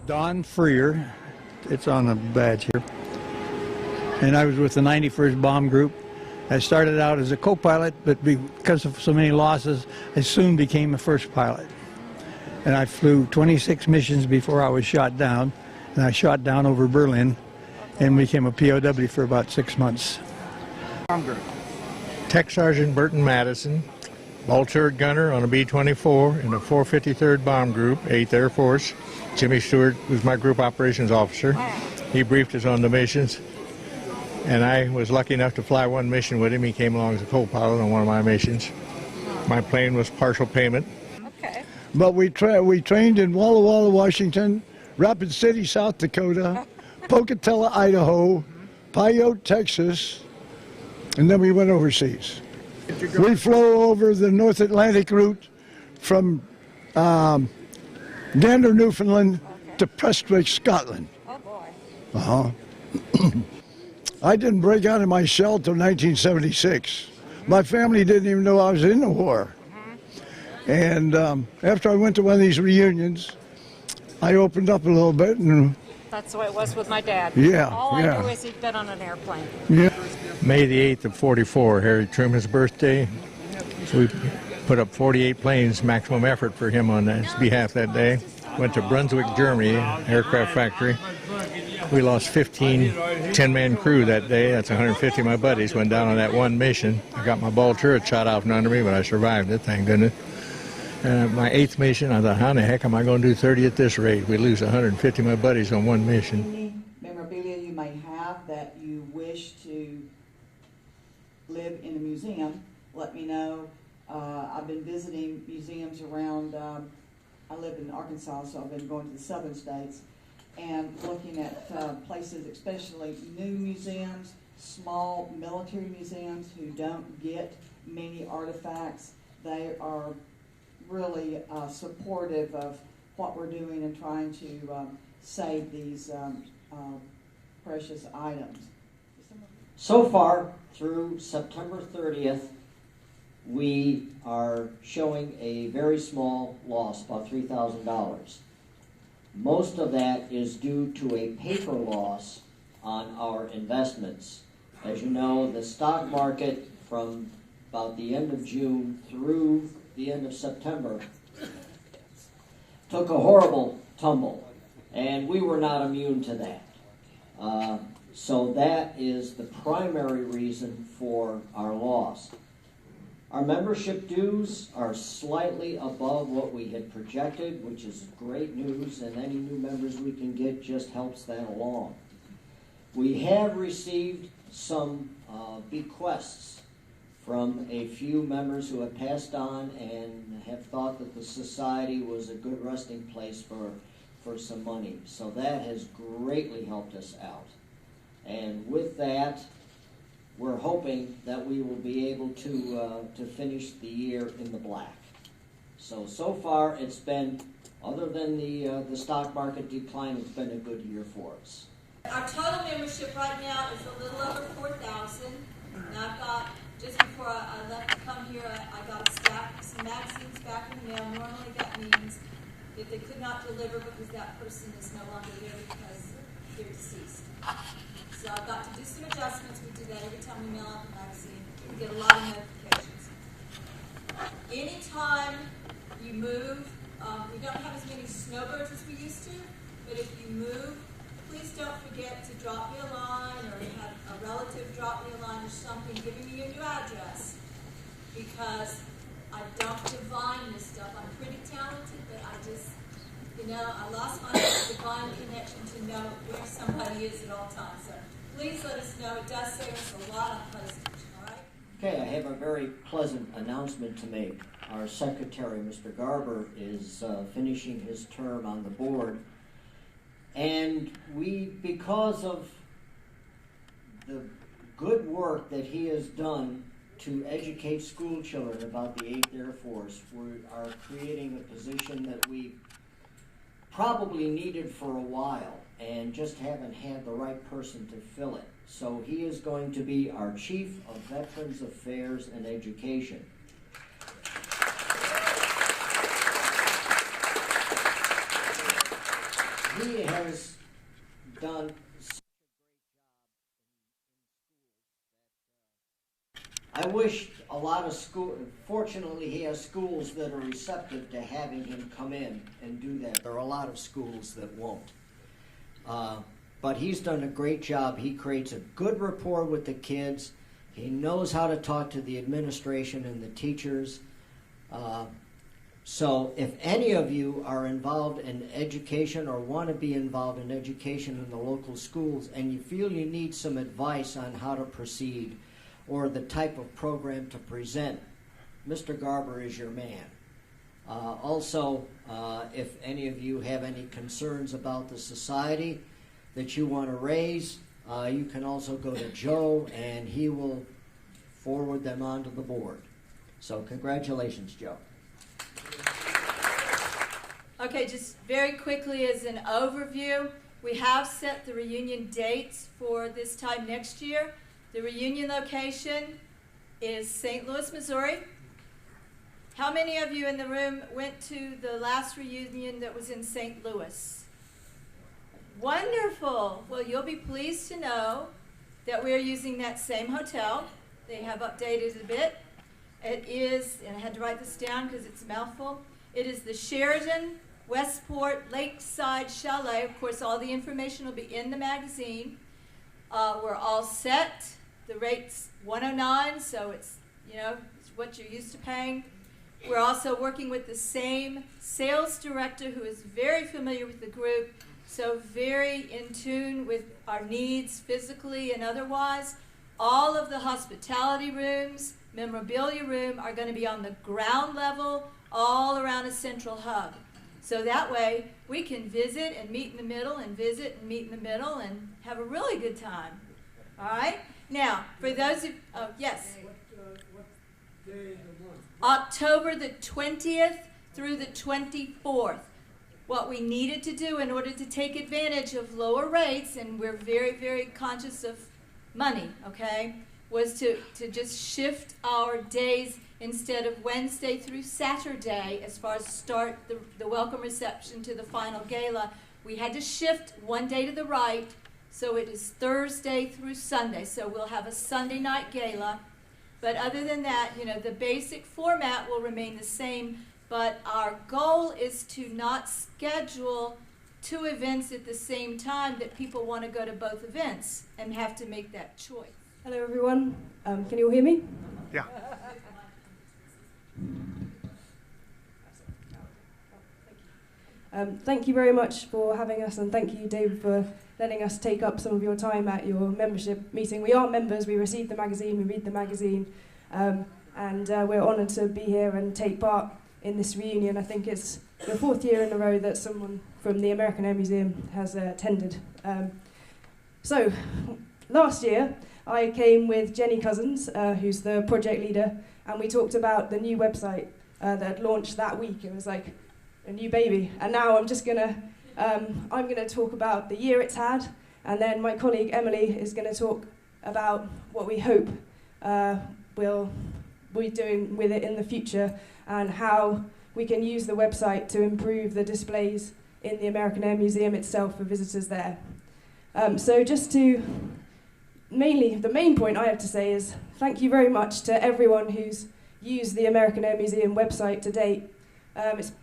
Don Freer, it's on the badge here, and I was with the 91st Bomb Group. I started out as a co-pilot, but because of so many losses, I soon became a first pilot. And I flew 26 missions before I was shot down, and I shot down over Berlin and became a POW for about 6 months. Bomb Group. Tech Sergeant Burton Madison, ball turret gunner on a B-24 in the 453rd Bomb Group, 8th Air Force. Jimmy Stewart was my group operations officer. He briefed us on the missions, and I was lucky enough to fly one mission with him. He came along as a co-pilot on one of my missions. My plane was partial payment. Okay. But we trained in Walla Walla, Washington, Rapid City, South Dakota, Pocatello, Idaho, Pyote, Texas, and then we went overseas. We flew over the North Atlantic route from Gander, Newfoundland to Prestwick, Scotland. Oh boy. Uh-huh. I didn't break out of my shell till 1976. My family didn't even know I was in the war. And after I went to one of these reunions, I opened up a little bit. And that's the way it was with my dad. Yeah, All yeah. I knew is he'd been on an airplane. yeah. May the 8th of 44, Harry Truman's birthday. So we put up 48 planes, maximum effort for him on his behalf that day. Went to Brunswick, Germany, aircraft factory. We lost 15 10-man crew that day. That's 150 of my buddies went down on that one mission. I got my ball turret shot off and under me, but I survived it, thank goodness. My 8th mission, I thought, how in the heck am I going to do 30 at this rate? We lose 150 of my buddies on one mission. Any memorabilia you may have that you wish to live in a museum, let me know. I've been visiting museums around, I live in Arkansas, so I've been going to the southern states and looking at places, especially new museums, small military museums who don't get many artifacts. They are really supportive of what we're doing and trying to save these precious items. So far, through September 30th, we are showing a very small loss, about $3,000. Most of that is due to a paper loss on our investments. As you know, the stock market from about the end of June through the end of September took a horrible tumble, and we were not immune to that. So that is the primary reason for our loss. Our membership dues are slightly above what we had projected, which is great news, and any new members we can get just helps that along. We have received some bequests from a few members who have passed on and have thought that the society was a good resting place for some money. So that has greatly helped us out. And with that, we're hoping that we will be able to finish the year in the black. So far it's been, other than the stock market decline, it's been a good year for us. Our total membership right now is a little over 4,000. And I've got, just before I left to come here, I got a stack of some magazines back in the mail. Normally that means that they could not deliver because that person is no longer there because they're deceased. So I've got to do some adjustments. We do that every time we mail out the magazine. We get a lot of notifications. Anytime you move, we don't have as many snowbirds as we used to, but if you move, please don't forget to drop me a line or have a relative drop me a line or something giving me your new address, because I don't divine this stuff. I'm pretty talented, but I just, I lost my divine connection to know where somebody is at all times. So please let us know. It does save us a lot on postage, all right? Okay, I have a very pleasant announcement to make. Our secretary, Mr. Garber, is finishing his term on the board. And because of the good work that he has done to educate school children about the 8th Air Force, we are creating a position that we probably needed for a while and just haven't had the right person to fill it. So he is going to be our Chief of Veterans Affairs and Education. he has done I wish a lot of school, fortunately he has schools that are receptive to having him come in and do that. There are a lot of schools that won't. But he's done a great job. He creates a good rapport with the kids. He knows how to talk to the administration and the teachers. So if any of you are involved in education or want to be involved in education in the local schools and you feel you need some advice on how to proceed, or the type of program to present, Mr. Garber is your man. Also, if any of you have any concerns about the society that you want to raise, you can also go to Joe and he will forward them on to the board. So congratulations, Joe. Okay, just very quickly as an overview, we have set the reunion dates for this time next year. The reunion location is St. Louis, Missouri. How many of you in the room went to the last reunion that was in St. Louis? Wonderful. Well, you'll be pleased to know that we're using that same hotel. They have updated it a bit. It is, and I had to write this down because it's a mouthful, it is the Sheraton Westport Lakeside Chalet. Of course, all the information will be in the magazine. We're all set. The rate's $109, so it's, it's what you're used to paying. We're also working with the same sales director who is very familiar with the group, so very in tune with our needs physically and otherwise. All of the hospitality rooms, memorabilia room are going to be on the ground level, all around a central hub. So that way we can visit and meet in the middle and visit and meet in the middle and have a really good time. All right? Now, for those of, yes? What day of the month? October the 20th through the 24th. What we needed to do in order to take advantage of lower rates, and we're very, very conscious of money, okay, was to just shift our days instead of Wednesday through Saturday as far as start the welcome reception to the final gala. We had to shift one day to the right, so it is Thursday through Sunday. So we'll have a Sunday night gala. But other than that, the basic format will remain the same, but our goal is to not schedule two events at the same time that people want to go to both events and have to make that choice. Hello everyone, can you all hear me? Yeah. Thank you very much for having us, and thank you, David, for letting us take up some of your time at your membership meeting. We are members, we receive the magazine, we read the magazine, and we're honoured to be here and take part in this reunion. I think it's the fourth year in a row that someone from the American Air Museum has attended. So, last year I came with Jenny Cousins, who's the project leader, and we talked about the new website that had launched that week. It was like a new baby, and now I'm just gonna I'm gonna talk about the year it's had, and then my colleague Emily is gonna talk about what we hope we'll be doing with it in the future, and how we can use the website to improve the displays in the American Air Museum itself for visitors there. So just to the main point I have to say is thank you very much to everyone who's used the American Air Museum website to date.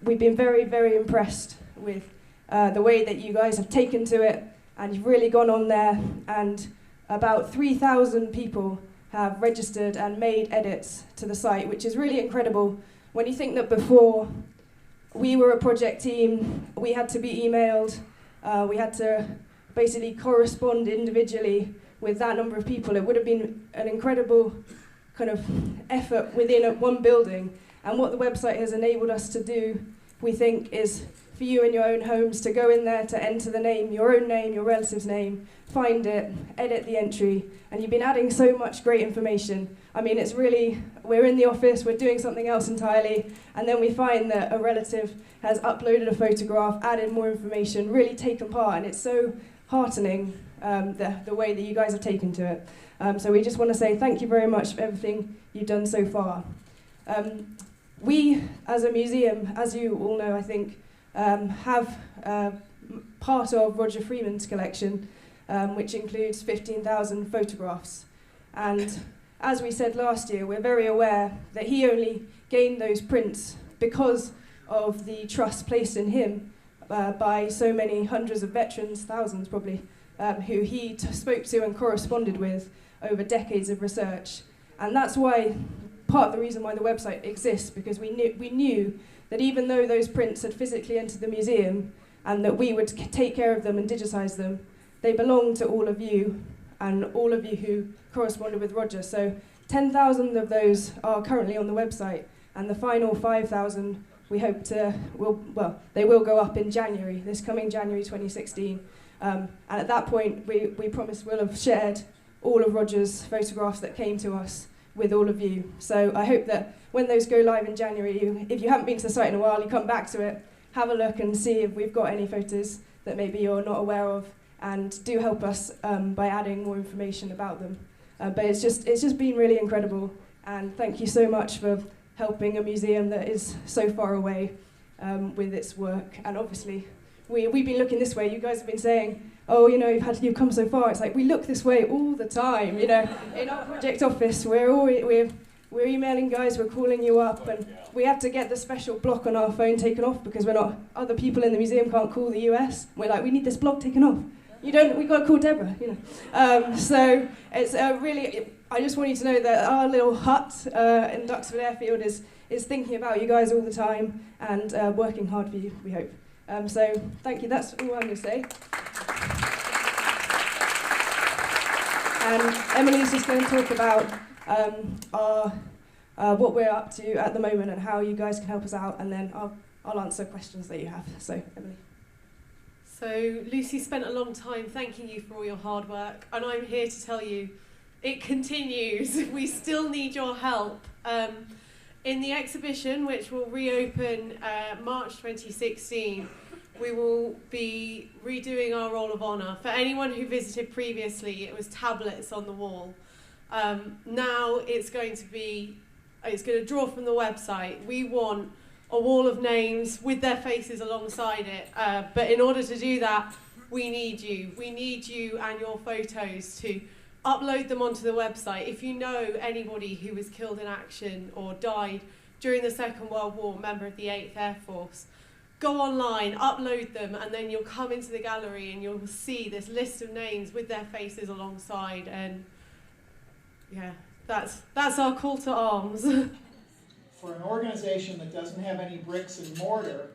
We've been very, very impressed with the way that you guys have taken to it, and you've really gone on there, and about 3,000 people have registered and made edits to the site, which is really incredible when you think that before we were a project team, we had to be emailed, we had to basically correspond individually with that number of people. It would have been an incredible kind of effort within one building. And what the website has enabled us to do, we think, is for you in your own homes to go in there, to enter the name, your own name, your relative's name, find it, edit the entry, and you've been adding so much great information. I mean, it's really, we're in the office, we're doing something else entirely, and then we find that a relative has uploaded a photograph, added more information, really taken part, and it's so heartening, the way that you guys have taken to it. So we just want to say thank you very much for everything you've done so far. We, as a museum, as you all know, I think, have part of Roger Freeman's collection, which includes 15,000 photographs. And as we said last year, we're very aware that he only gained those prints because of the trust placed in him by so many hundreds of veterans, thousands probably, who he spoke to and corresponded with over decades of research. And that's why, part of the reason why the website exists, because we knew that even though those prints had physically entered the museum and that we would take care of them and digitize them, they belong to all of you and all of you who corresponded with Roger. So 10,000 of those are currently on the website, and the final 5,000 we hope they will go up in January, this coming January 2016. And at that point, we promise we'll have shared all of Roger's photographs that came to us with all of you. So I hope that when those go live in January, if you haven't been to the site in a while, you come back to it, have a look and see if we've got any photos that maybe you're not aware of, and do help us by adding more information about them. But it's just been really incredible, and thank you so much for helping a museum that is so far away with its work. And obviously, we've been looking this way. You guys have been saying, oh, you know, you've come so far. It's like we look this way all the time. You know, in our project office, we're emailing guys, we're calling you up, and we have to get the special block on our phone taken off because other people in the museum can't call the US. We're like, we need this block taken off. We've got to call Deborah, you know. So it's really, I just want you to know that our little hut in Duxford Airfield is thinking about you guys all the time and working hard for you, we hope. So thank you, that's all I'm going to say. And Emily's just going to talk about what we're up to at the moment and how you guys can help us out, and then I'll answer questions that you have. So, Emily. So Lucy spent a long time thanking you for all your hard work, and I'm here to tell you it continues. We still need your help. In the exhibition, which will reopen March 2016, we will be redoing our Roll of Honour. For anyone who visited previously, it was tablets on the wall. Now it's going to draw from the website. We want a wall of names with their faces alongside it. But in order to do that, we need you. We need you and your photos to upload them onto the website. If you know anybody who was killed in action or died during the Second World War, member of the 8th Air Force, go online, upload them, and then you'll come into the gallery and you'll see this list of names with their faces alongside. And yeah, that's our call to arms. For an organization that doesn't have any bricks and mortar,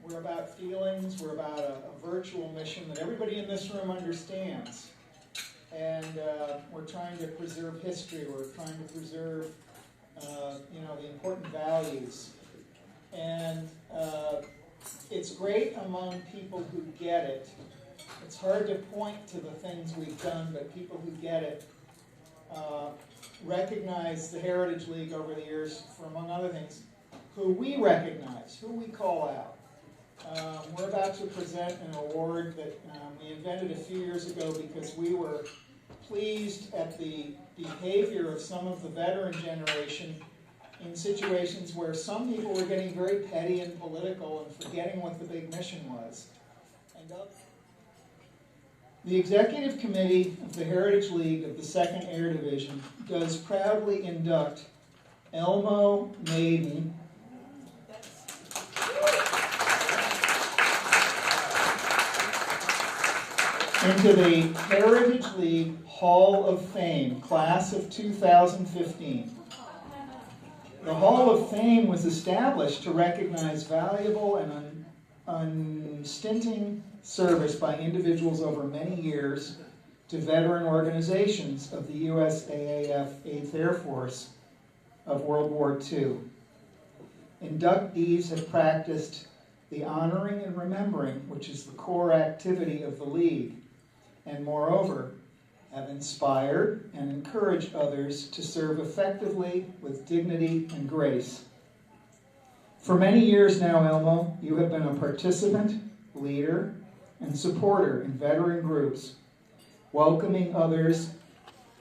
we're about feelings, we're about a virtual mission that everybody in this room understands. And we're trying to preserve history, we're trying to preserve the important values. And it's great among people who get it. It's hard to point to the things we've done, but people who get it recognize the Heritage League over the years for, among other things, who we recognize, who we call out. We're about to present an award that we invented a few years ago because we were pleased at the behavior of some of the veteran generation in situations where some people were getting very petty and political and forgetting what the big mission was. And the Executive Committee of the Heritage League of the 2nd Air Division does proudly induct Elmo Maiden into the Heritage League Hall of Fame, class of 2015. The Hall of Fame was established to recognize valuable and unstinting service by individuals over many years to veteran organizations of the USAAF 8th Air Force of World War II. Inductees have practiced the honoring and remembering, which is the core activity of the League, and moreover, have inspired and encouraged others to serve effectively with dignity and grace. For many years now, Elmo, you have been a participant, leader, and supporter in veteran groups, welcoming others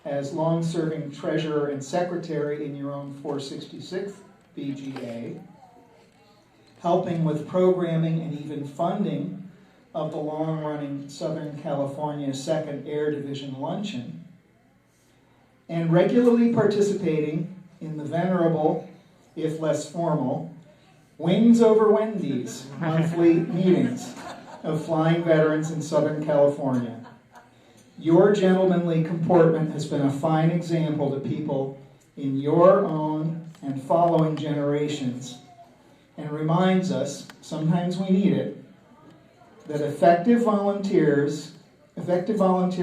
as long-serving treasurer and secretary in your own 466th BGA, helping with programming and even funding of the long-running Southern California 2nd Air Division Luncheon, and regularly participating in the venerable, if less formal, Wings Over Wendy's monthly meetings of flying veterans in Southern California. Your gentlemanly comportment has been a fine example to people in your own and following generations, and reminds us, sometimes we need it, that effective volunteer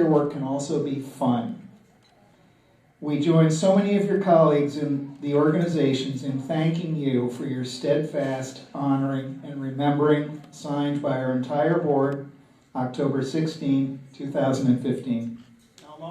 work can also be fun. We join so many of your colleagues in the organizations in thanking you for your steadfast honoring and remembering, signed by our entire board, October 16, 2015. Elmo?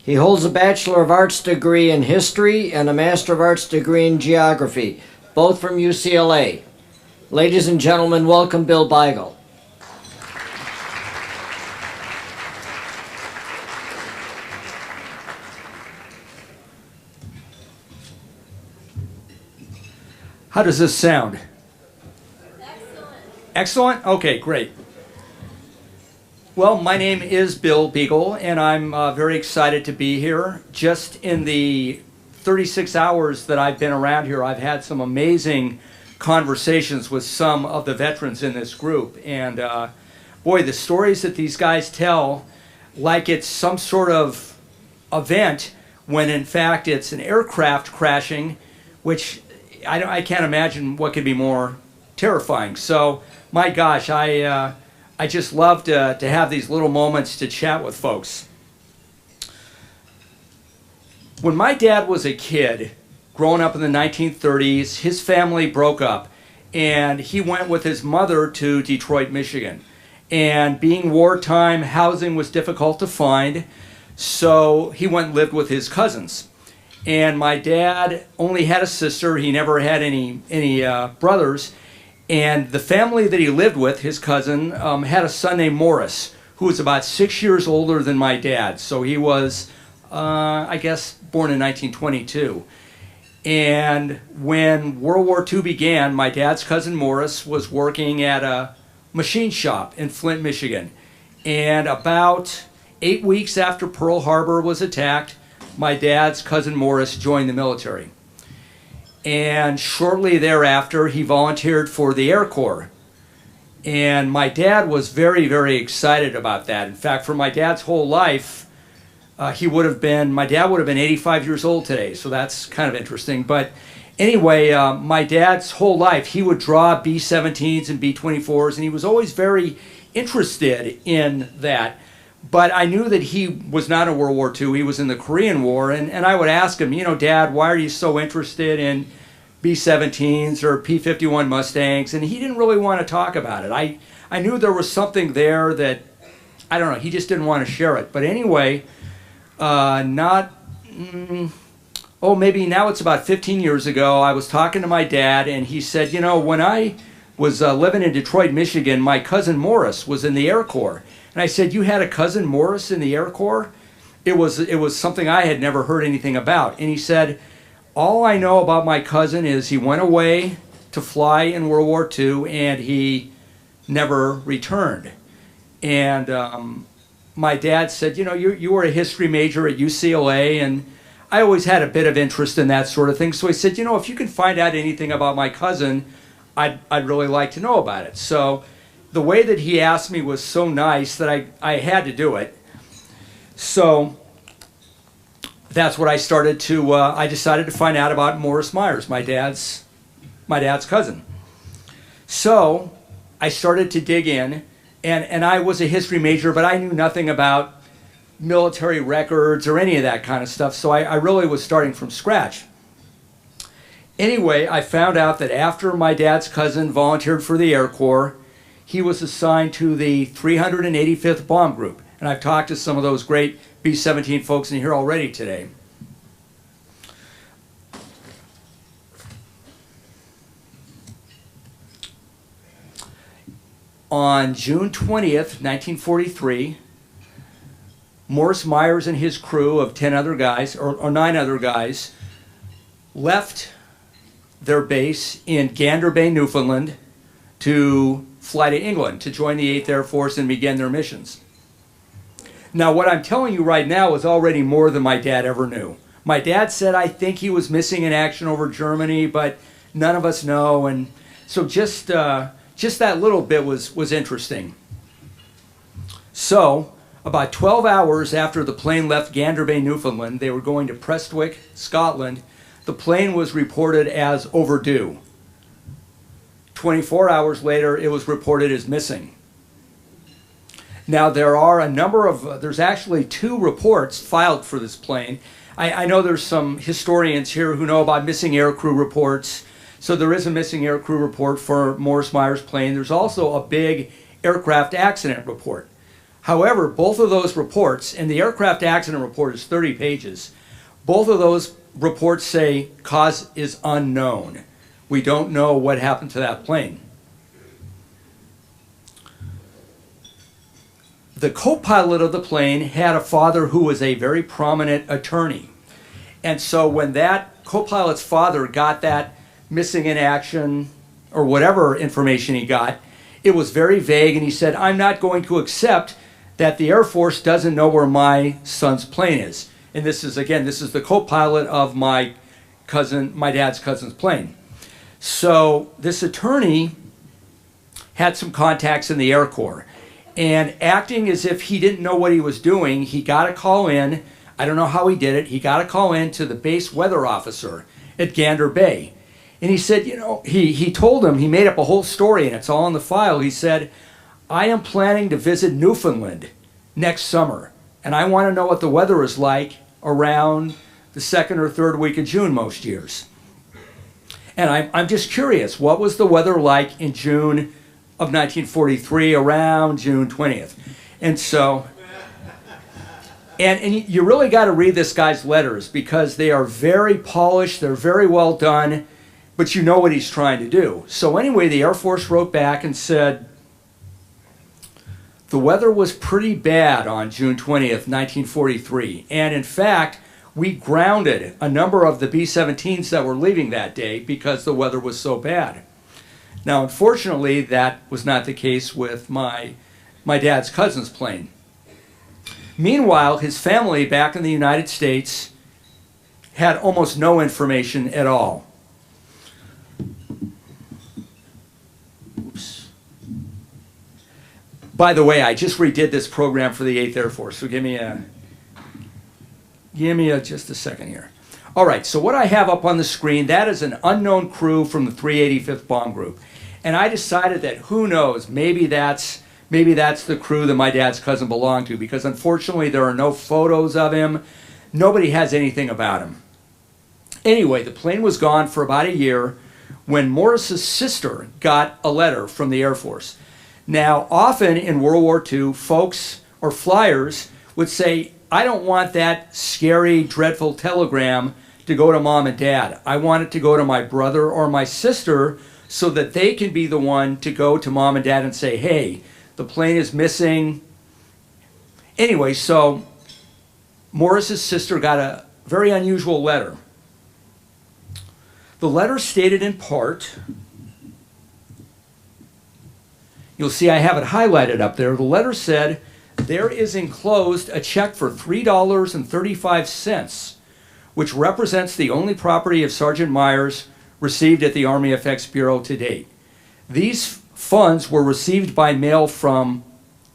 He holds a Bachelor of Arts degree in History and a Master of Arts degree in Geography, both from UCLA. Ladies and gentlemen, welcome Bill Beigel. How does this sound? Excellent. Excellent? Okay, great. Well, my name is Bill Beigel, and I'm very excited to be here. Just in the 36 hours that I've been around here, I've had some amazing conversations with some of the veterans in this group. And boy, the stories that these guys tell, like it's some sort of event, when in fact it's an aircraft crashing, which I can't imagine what could be more terrifying. So, my gosh, I just love to have these little moments to chat with folks. When my dad was a kid, growing up in the 1930s, his family broke up, and he went with his mother to Detroit, Michigan. And being wartime, housing was difficult to find, so he went and lived with his cousins. And my dad only had a sister. He never had any brothers. And the family that he lived with, his cousin, had a son named Morris, who was about 6 years older than my dad. So he was, I guess, born in 1922. And when World War II began, my dad's cousin Morris was working at a machine shop in Flint, Michigan. And about 8 weeks after Pearl Harbor was attacked, my dad's cousin Morris joined the military. And shortly thereafter, he volunteered for the Air Corps. And my dad was very, very excited about that. In fact, for my dad's whole life, my dad would have been 85 years old today, so that's kind of interesting. But anyway, my dad's whole life, he would draw B-17s and B-24s, and he was always very interested in that. But I knew that he was not in World War II. He was in the Korean War. And I would ask him, Dad, why are you so interested in B-17s or P-51 Mustangs? And he didn't really want to talk about it. I knew there was something there that, I don't know, he just didn't want to share it. But anyway, maybe now it's about 15 years ago, I was talking to my dad, and he said, when I was living in Detroit, Michigan, my cousin Morris was in the Air Corps. And I said, you had a cousin Morris in the Air Corps? It was something I had never heard anything about. And he said, all I know about my cousin is he went away to fly in World War II and he never returned. And my dad said, you were a history major at UCLA, and I always had a bit of interest in that sort of thing. So he said, if you can find out anything about my cousin, I'd really like to know about it. So the way that he asked me was so nice that I had to do it. So that's what I started to, I decided to find out about Morris Myers, my dad's cousin. So I started to dig in, and I was a history major, but I knew nothing about military records or any of that kind of stuff, so I really was starting from scratch. Anyway, I found out that after my dad's cousin volunteered for the Air Corps, he was assigned to the 385th Bomb Group. And I've talked to some of those great B-17 folks in here already today. On June 20th, 1943, Morris Myers and his crew of 10 other guys, or 9 other guys, left their base in Gander Bay, Newfoundland, to fly to England to join the 8th Air Force and begin their missions. Now, what I'm telling you right now is already more than my dad ever knew. My dad said, I think he was missing in action over Germany, but none of us know. And so just that little bit was interesting. So, about 12 hours after the plane left Gander Bay, Newfoundland, they were going to Prestwick, Scotland. The plane was reported as overdue. 24 hours later, it was reported as missing. Now, there are a number of, there's actually 2 reports filed for this plane. I know there's some historians here who know about missing aircrew reports. So there is a missing aircrew report for Morris Myers' plane. There's also a big aircraft accident report. However, both of those reports, and the aircraft accident report is 30 pages, both of those reports say cause is unknown. We don't know what happened to that plane. The co-pilot of the plane had a father who was a very prominent attorney. And so when that co-pilot's father got that missing in action or whatever information he got, it was very vague, and he said, I'm not going to accept that the Air Force doesn't know where my son's plane is. And this is, again, this is the co-pilot of my dad's cousin's plane. So this attorney had some contacts in the Air Corps, and acting as if he didn't know what he was doing, he got a call in. I don't know how he did it. He got a call in to the base weather officer at Gander Bay. And he said, you know, he told him, he made up a whole story, and it's all in the file. He said, I am planning to visit Newfoundland next summer, and I want to know what the weather is like around the 2nd or 3rd week of June most years. And I'm just curious, what was the weather like in June of 1943, around June 20th? And so, and you really got to read this guy's letters, because they are very polished, they're very well done, but you know what he's trying to do. So anyway, the Air Force wrote back and said, the weather was pretty bad on June 20th, 1943. And in fact, we grounded a number of the B-17s that were leaving that day because the weather was so bad. Now, unfortunately, that was not the case with my dad's cousin's plane. Meanwhile, his family back in the United States had almost no information at all. Oops. By the way, I just redid this program for the 8th Air Force, so give me just a second here. All right, so what I have up on the screen, that is an unknown crew from the 385th Bomb Group. And I decided that, who knows, maybe that's the crew that my dad's cousin belonged to, because unfortunately there are no photos of him. Nobody has anything about him. Anyway, the plane was gone for about a year when Morris's sister got a letter from the Air Force. Now, often in World War II, folks or flyers would say, I don't want that scary, dreadful telegram to go to mom and dad. I want it to go to my brother or my sister so that they can be the one to go to mom and dad and say, hey, the plane is missing. Anyway, so Morris's sister got a very unusual letter. The letter stated in part, you'll see I have it highlighted up there. The letter said, there is enclosed a check for $3.35, which represents the only property of Sergeant Myers received at the Army FX Bureau to date. These funds were received by mail from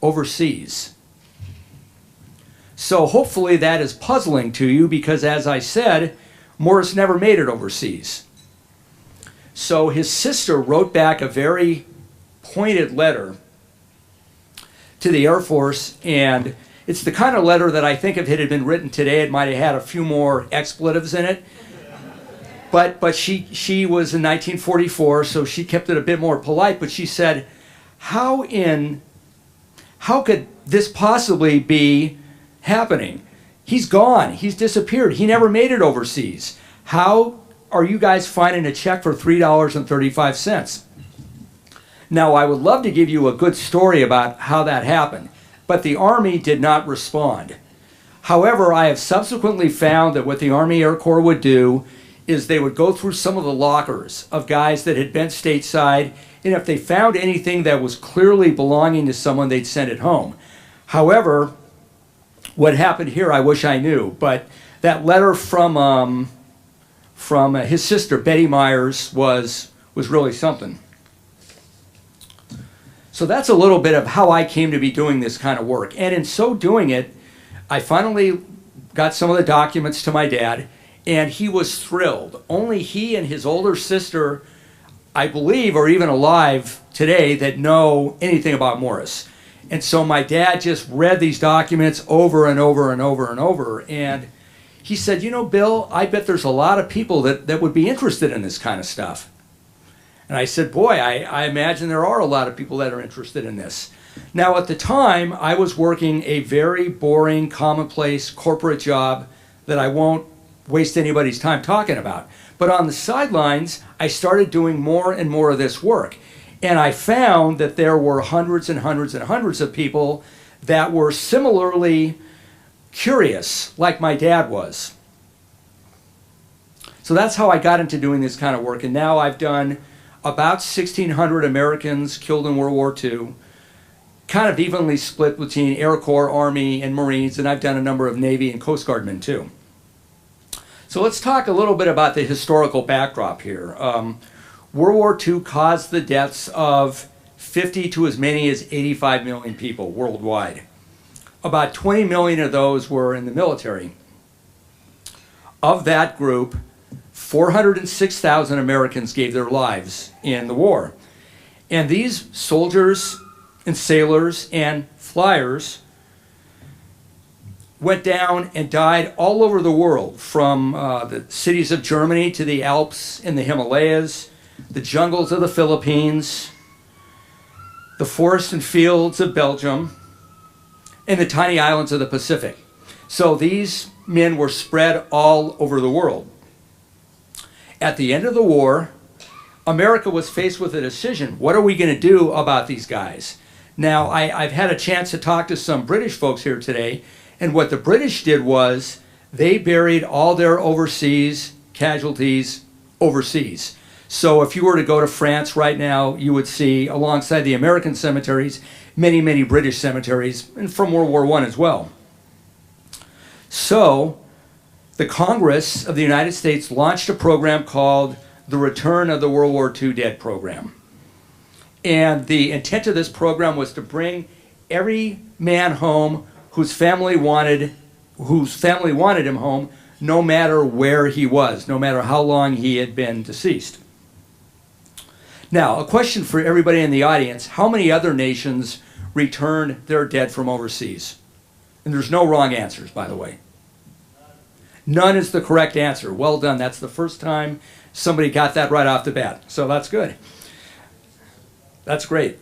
overseas. So hopefully that is puzzling to you, because as I said, Morris never made it overseas. So his sister wrote back a very pointed letter to the Air Force, and it's the kind of letter that I think if it had been written today, it might have had a few more expletives in it. But she was in 1944, so she kept it a bit more polite, but she said, how could this possibly be happening? He's gone. He's disappeared. He never made it overseas. How are you guys finding a check for $3.35? Now, I would love to give you a good story about how that happened, but the Army did not respond. However, I have subsequently found that what the Army Air Corps would do is they would go through some of the lockers of guys that had been stateside, and if they found anything that was clearly belonging to someone, they'd send it home. However, what happened here, I wish I knew, but that letter from his sister, Betty Myers, was really something. So that's a little bit of how I came to be doing this kind of work. And in so doing it, I finally got some of the documents to my dad, and he was thrilled. Only he and his older sister, I believe, are even alive today that know anything about Morris. And so my dad just read these documents over and over and over and over. And he said, you know, Bill, I bet there's a lot of people that would be interested in this kind of stuff. And I said, boy, I imagine there are a lot of people that are interested in this. Now, at the time, I was working a very boring, commonplace corporate job that I won't waste anybody's time talking about. But on the sidelines, I started doing more and more of this work. And I found that there were hundreds and hundreds and hundreds of people that were similarly curious, like my dad was. So that's how I got into doing this kind of work. And now I've done about 1,600 Americans killed in World War II, kind of evenly split between Air Corps, Army, and Marines, and I've done a number of Navy and Coast Guardmen too. So let's talk a little bit about the historical backdrop here. World War II caused the deaths of 50 to as many as 85 million people worldwide. About 20 million of those were in the military. Of that group, 406,000 Americans gave their lives in the war. And these soldiers and sailors and flyers went down and died all over the world, from the cities of Germany to the Alps in the Himalayas, the jungles of the Philippines, the forests and fields of Belgium, and the tiny islands of the Pacific. So these men were spread all over the world. At the end of the war, America was faced with a decision. What are we going to do about these guys? Now, I've had a chance to talk to some British folks here today, and what the British did was they buried all their overseas casualties overseas. So if you were to go to France right now, you would see, alongside the American cemeteries, many, many British cemeteries, and from World War I as well. So the Congress of the United States launched a program called the Return of the World War II Dead program. And the intent of this program was to bring every man home whose family wanted him home, no matter where he was, no matter how long he had been deceased. Now, a question for everybody in the audience: how many other nations returned their dead from overseas? And there's no wrong answers, by the way. None is the correct answer. Well done. That's the first time somebody got that right off the bat. So that's good. That's great.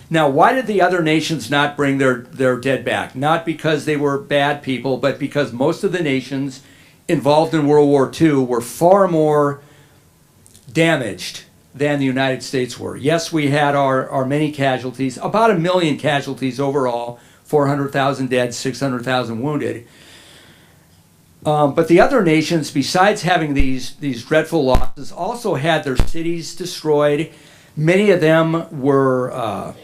Now, why did the other nations not bring their dead back? Not because they were bad people, but because most of the nations involved in World War II were far more damaged than the United States were. Yes, we had our many casualties, about 1 million casualties overall, 400,000 dead, 600,000 wounded. But the other nations, besides having these dreadful losses, also had their cities destroyed. Many of them were,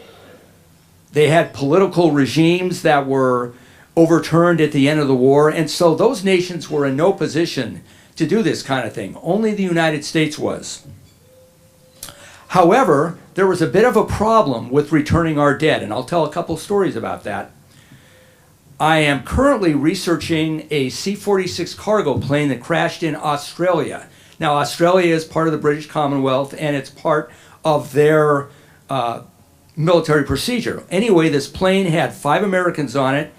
they had political regimes that were overturned at the end of the war. And so those nations were in no position to do this kind of thing. Only the United States was. However, there was a bit of a problem with returning our dead, and I'll tell a couple stories about that. I am currently researching a C-46 cargo plane that crashed in Australia. Now, Australia is part of the British Commonwealth, and it's part of their military procedure. Anyway, this plane had 5 Americans on it,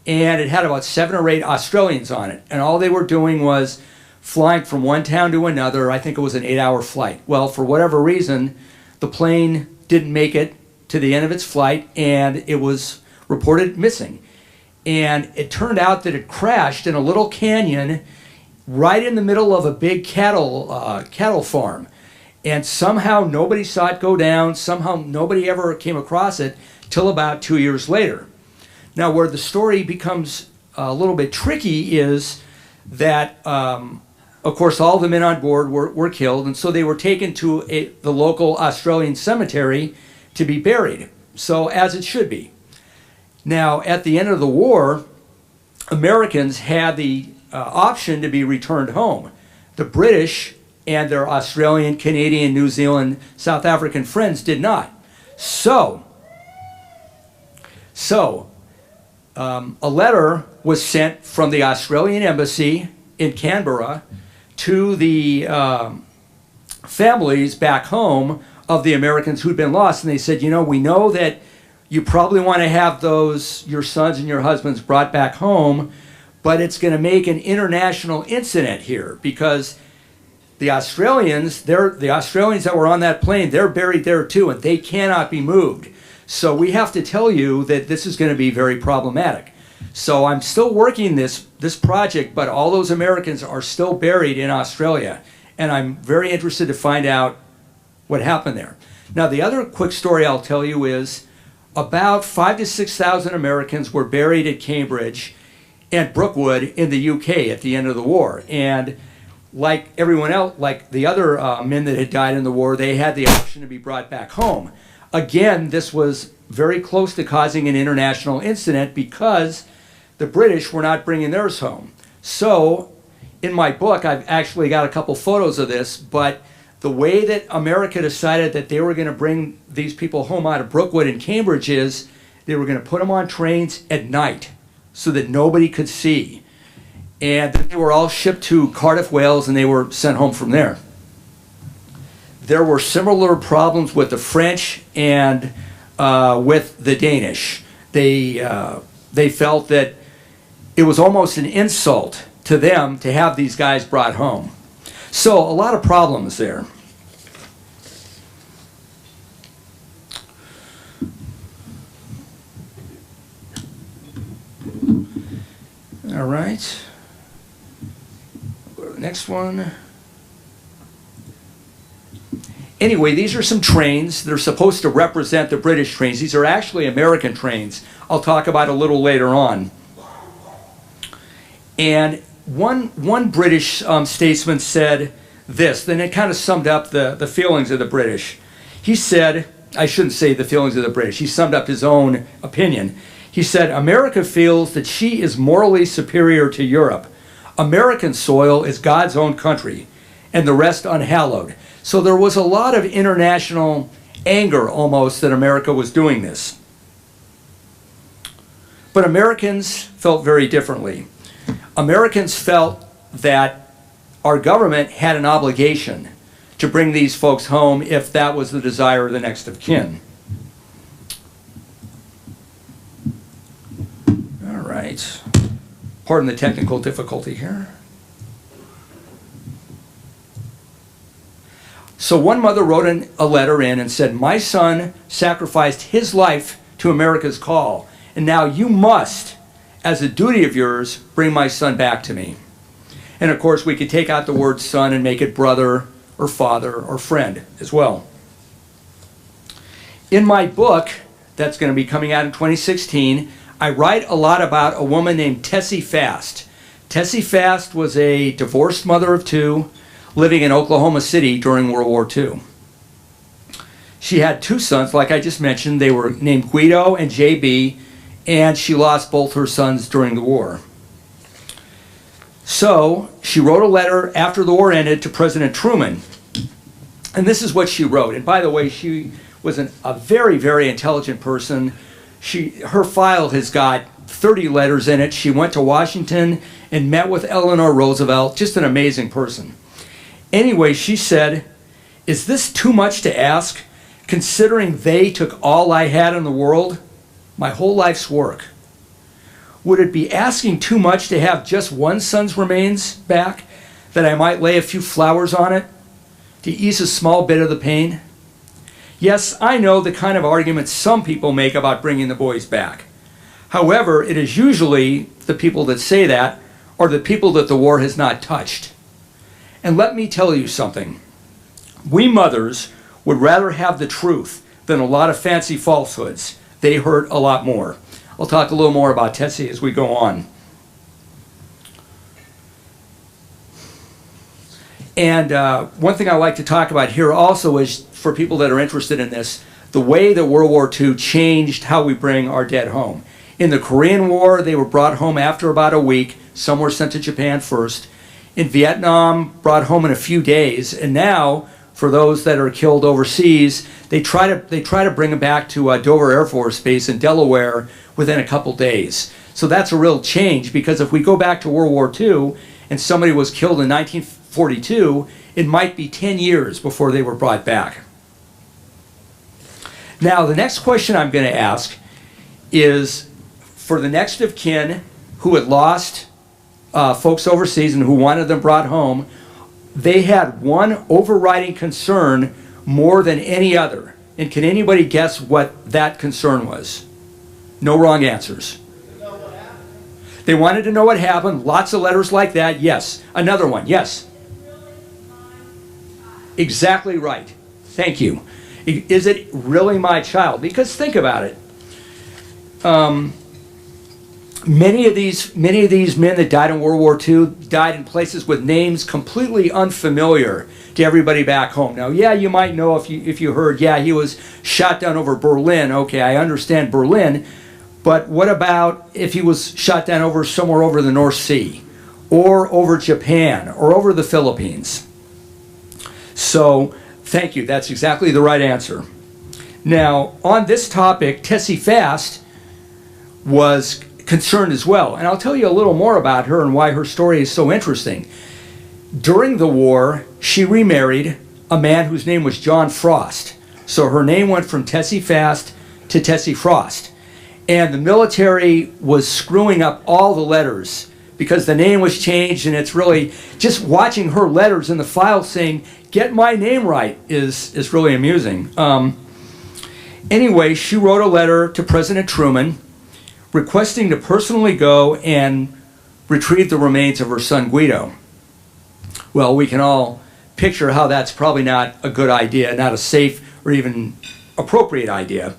and it had about 7 or 8 Australians on it. And all they were doing was flying from one town to another. I think it was an 8-hour flight. Well, for whatever reason, the plane didn't make it to the end of its flight, and it was reported missing. And it turned out that it crashed in a little canyon right in the middle of a big cattle farm. And somehow nobody saw it go down. Somehow nobody ever came across it till about 2 years later. Now, where the story becomes a little bit tricky is that, of course, all the men on board were killed, and so they were taken to the local Australian cemetery to be buried, so as it should be. Now, at the end of the war, Americans had the option to be returned home. The British and their Australian, Canadian, New Zealand, South African friends did not. So a letter was sent from the Australian embassy in Canberra to the families back home of the Americans who'd been lost, and they said, you know, we know that you probably want to have your sons and your husbands brought back home, but it's going to make an international incident here because the Australians that were on that plane, they're buried there too, and they cannot be moved. So we have to tell you that this is going to be very problematic. So I'm still working this project, but all those Americans are still buried in Australia, and I'm very interested to find out what happened there. Now, the other quick story I'll tell you is about 5,000 to 6,000 Americans were buried at Cambridge and Brookwood in the UK at the end of the war. And like everyone else, like the other men that had died in the war, they had the option to be brought back home. Again, this was very close to causing an international incident because the British were not bringing theirs home. So in my book, I've actually got a couple photos of this, but the way that America decided that they were going to bring these people home out of Brookwood and Cambridge is they were going to put them on trains at night so that nobody could see. And they were all shipped to Cardiff, Wales, and they were sent home from there. There were similar problems with the French and with the Danish. They felt that it was almost an insult to them to have these guys brought home. So a lot of problems there. All right. Go to the next one. Anyway, these are some trains. They're supposed to represent the British trains. These are actually American trains. I'll talk about a little later on. And one British statesman said this, then it kind of summed up the feelings of the British. He said, I shouldn't say the feelings of the British, he summed up his own opinion. He said, America feels that she is morally superior to Europe. American soil is God's own country, and the rest unhallowed. So there was a lot of international anger almost that America was doing this. But Americans felt very differently. Americans felt that our government had an obligation to bring these folks home if that was the desire of the next of kin. All right. Pardon the technical difficulty here. So one mother wrote a letter in and said, my son sacrificed his life to America's call, and now you must, as a duty of yours, bring my son back to me. And of course, we could take out the word son and make it brother or father or friend as well. In my book, that's going to be coming out in 2016, I write a lot about a woman named Tessie Fast. Tessie Fast was a divorced mother of two living in Oklahoma City during World War II. She had two sons, like I just mentioned. They were named Guido and JB, and she lost both her sons during the war. So she wrote a letter after the war ended to President Truman. And this is what she wrote. And by the way, she was a very, very intelligent person. Her file has got 30 letters in it. She went to Washington and met with Eleanor Roosevelt, just an amazing person. Anyway, she said, is this too much to ask, considering they took all I had in the world, my whole life's work? Would it be asking too much to have just one son's remains back, that I might lay a few flowers on it to ease a small bit of the pain? Yes, I know the kind of arguments some people make about bringing the boys back. However, it is usually the people that say that are the people that the war has not touched. And let me tell you something. We mothers would rather have the truth than a lot of fancy falsehoods. They hurt a lot more. I'll talk a little more about Tessie as we go on. And one thing I like to talk about here also is, for people that are interested in this, the way that World War II changed how we bring our dead home. In the Korean War, they were brought home after about a week. Some were sent to Japan first. In Vietnam, brought home in a few days. And now, for those that are killed overseas, they try to bring them back to Dover Air Force Base in Delaware within a couple days. So that's a real change, because if we go back to World War II and somebody was killed in 1942, it might be 10 years before they were brought back. Now, the next question I'm going to ask is for the next of kin who had lost folks overseas and who wanted them brought home. They had one overriding concern more than any other. And can anybody guess what that concern was? No wrong answers. They wanted to know what happened. Lots of letters like that. Yes. Another one. Yes. Exactly right. Thank you. Is it really my child? Because think about it. Many of these men that died in World War II died in places with names completely unfamiliar to everybody back home. Now, yeah, you might know if you heard, yeah, he was shot down over Berlin. Okay, I understand Berlin. But what about if he was shot down over somewhere over the North Sea, or over Japan, or over the Philippines? So, thank you. That's exactly the right answer. Now, on this topic, Tessie Fast was concerned as well. And I'll tell you a little more about her and why her story is so interesting. During the war, she remarried a man whose name was John Frost. So her name went from Tessie Fast to Tessie Frost. And the military was screwing up all the letters because the name was changed, and it's really just watching her letters in the file saying, "Get my name right," is really amusing. Anyway, she wrote a letter to President Truman requesting to personally go and retrieve the remains of her son Guido. Well, we can all picture how that's probably not a good idea, not a safe or even appropriate idea.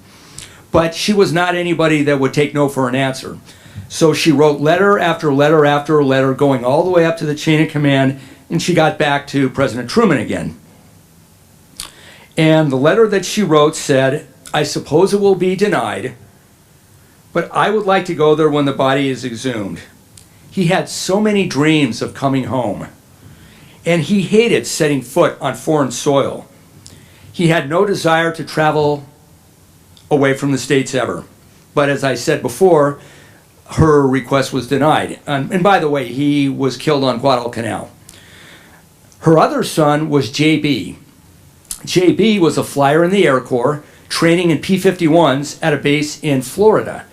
But she was not anybody that would take no for an answer. So she wrote letter after letter after letter, going all the way up to the chain of command, and she got back to President Truman again. And the letter that she wrote said, "I suppose it will be denied, but I would like to go there when the body is exhumed. He had so many dreams of coming home, and he hated setting foot on foreign soil. He had no desire to travel away from the States ever." But as I said before, her request was denied. And by the way, he was killed on Guadalcanal. Her other son was J.B. J.B. was a flyer in the Air Corps, training in P-51s at a base in Florida.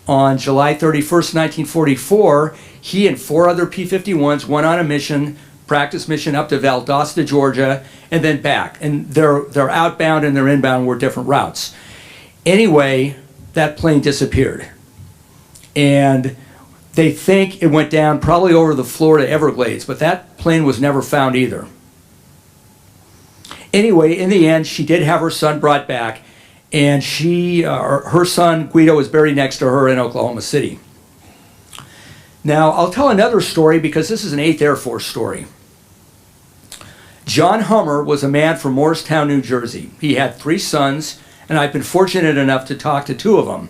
On July 31st, 1944, he and 4 other P-51s went on a mission, practice mission up to Valdosta, Georgia, and then back. And their outbound and their inbound were different routes. Anyway, that plane disappeared. And they think it went down probably over the Florida Everglades, but that plane was never found either. Anyway, in the end, she did have her son brought back, and her son Guido was buried next to her in Oklahoma City. Now, I'll tell another story because this is an 8th Air Force story. John Hummer was a man from Morristown, New Jersey. He had 3 sons, and I've been fortunate enough to talk to 2 of them.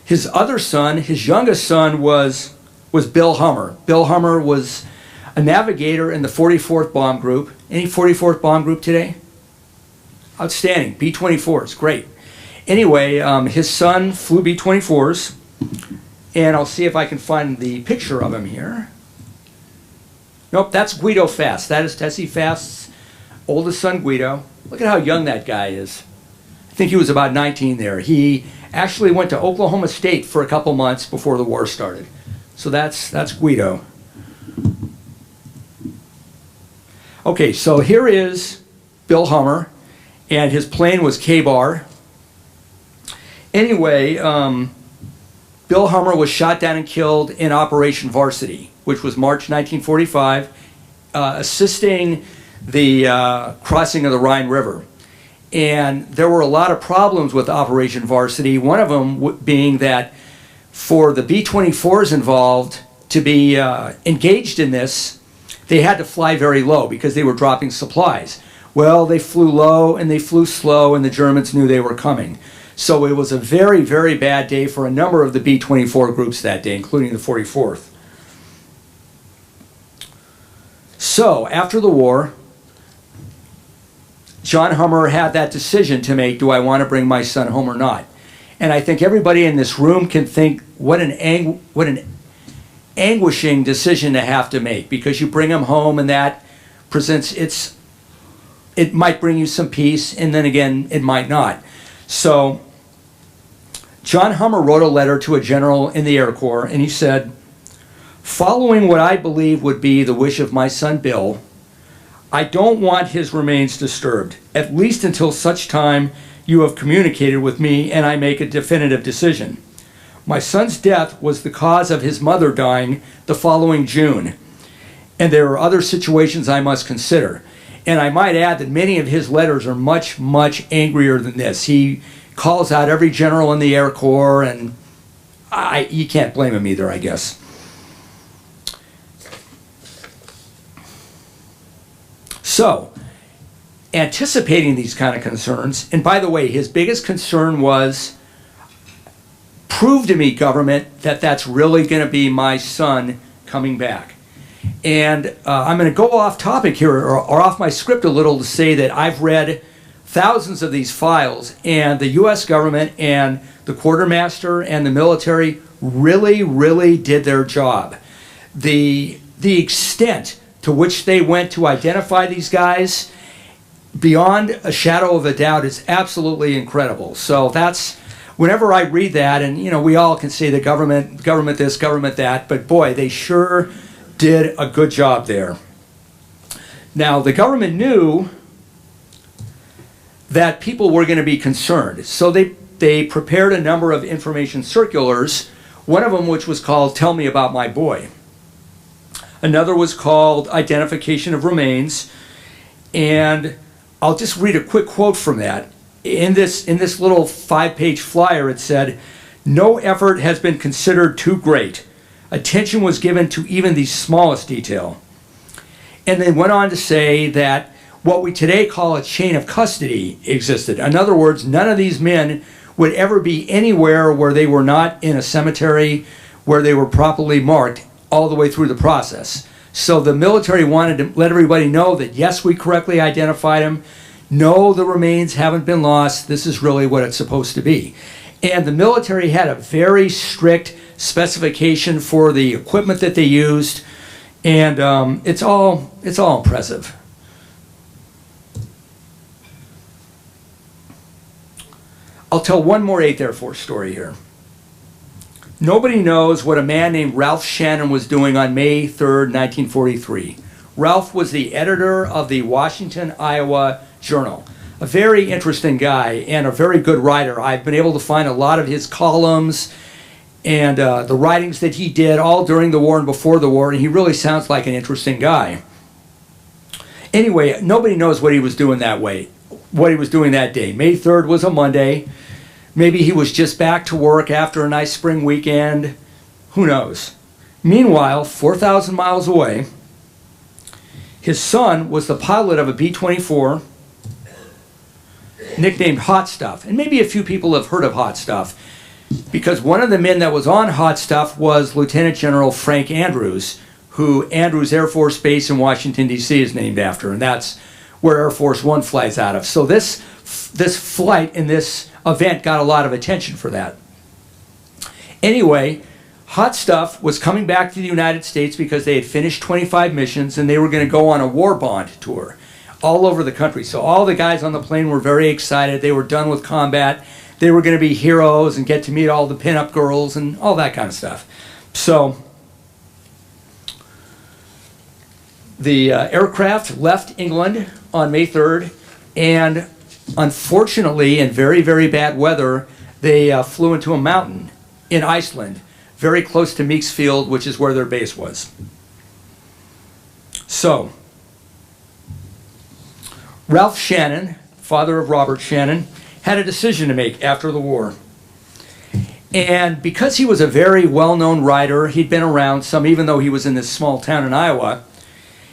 His other son, his youngest son, was Bill Hummer. Bill Hummer was a navigator in the 44th Bomb Group. Any 44th Bomb Group today? Outstanding. B-24s, great. Anyway, his son flew B-24s, and I'll see if I can find the picture of him here. Nope, that's Guido Fast. That is Tessie Fast's oldest son, Guido. Look at how young that guy is. I think he was about 19 there. He actually went to Oklahoma State for a couple months before the war started. So that's Guido. Okay, so here is Bill Hummer, and his plane was K-Bar. Anyway, Bill Hummer was shot down and killed in Operation Varsity, which was March 1945, assisting the crossing of the Rhine River. And there were a lot of problems with Operation Varsity, one of them being that for the B-24s involved to be engaged in this, they had to fly very low because they were dropping supplies. Well, they flew low and they flew slow, and the Germans knew they were coming. So it was a very, very bad day for a number of the B-24 groups that day, including the 44th. So after the war, John Hummer had that decision to make: do I want to bring my son home or not? And I think everybody in this room can think what an anguishing decision to have to make, because you bring him home and that presents it might bring you some peace, and then again it might not. So John Hummer wrote a letter to a general in the Air Corps, and he said, "Following what I believe would be the wish of my son Bill, I don't want his remains disturbed, at least until such time you have communicated with me and I make a definitive decision. My son's death was the cause of his mother dying the following June, and there are other situations I must consider." And I might add that many of his letters are much, much angrier than this. He calls out every general in the Air Corps, and you can't blame him either, I guess. So, anticipating these kind of concerns, and by the way, his biggest concern was, prove to me, government, that that's really going to be my son coming back. And I'm going to go off topic here, or off my script a little, to say that I've read thousands of these files, and the U.S. government and the quartermaster and the military really, really did their job. The extent to which they went to identify these guys, beyond a shadow of a doubt, is absolutely incredible. So that's, whenever I read that, and you know, we all can say the government this, government that, but boy, they sure did a good job there. Now, the government knew that people were going to be concerned, so they prepared a number of information circulars, one of them which was called "Tell Me About My Boy." Another was called "Identification of Remains," and I'll just read a quick quote from that. In this little 5-page flyer, it said, "No effort has been considered too great. Attention was given to even the smallest detail." And they went on to say that what we today call a chain of custody existed. In other words, none of these men would ever be anywhere where they were not in a cemetery where they were properly marked all the way through the process. So the military wanted to let everybody know that, yes, we correctly identified him. No, the remains haven't been lost. This is really what it's supposed to be. And the military had a very strict specification for the equipment that they used, and it's all impressive. I'll tell one more 8th Air Force story here. Nobody knows what a man named Ralph Shannon was doing on May 3rd, 1943. Ralph was the editor of the Washington, Iowa Journal. A very interesting guy and a very good writer. I've been able to find a lot of his columns and the writings that he did all during the war and before the war, and he really sounds like an interesting guy. Anyway, nobody knows what he was doing that day. May 3rd was a Monday. Maybe he was just back to work after a nice spring weekend. Who knows? Meanwhile, 4,000 miles away, his son was the pilot of a B-24 nicknamed Hot Stuff. And maybe a few people have heard of Hot Stuff, because one of the men that was on Hot Stuff was Lieutenant General Frank Andrews, who Andrews Air Force Base in Washington, D.C. is named after, and that's where Air Force One flies out of. So this flight and this event got a lot of attention for that. Anyway, Hot Stuff was coming back to the United States because they had finished 25 missions, and they were going to go on a war bond tour all over the country. So all the guys on the plane were very excited. They were done with combat. They were going to be heroes and get to meet all the pinup girls and all that kind of stuff. So the aircraft left England on May 3rd, and Unfortunately, in very, very bad weather, they flew into a mountain in Iceland, very close to Meeksfield, which is where their base was. So, Ralph Shannon, father of Robert Shannon, had a decision to make after the war. And because he was a very well-known writer, he'd been around some, even though he was in this small town in Iowa,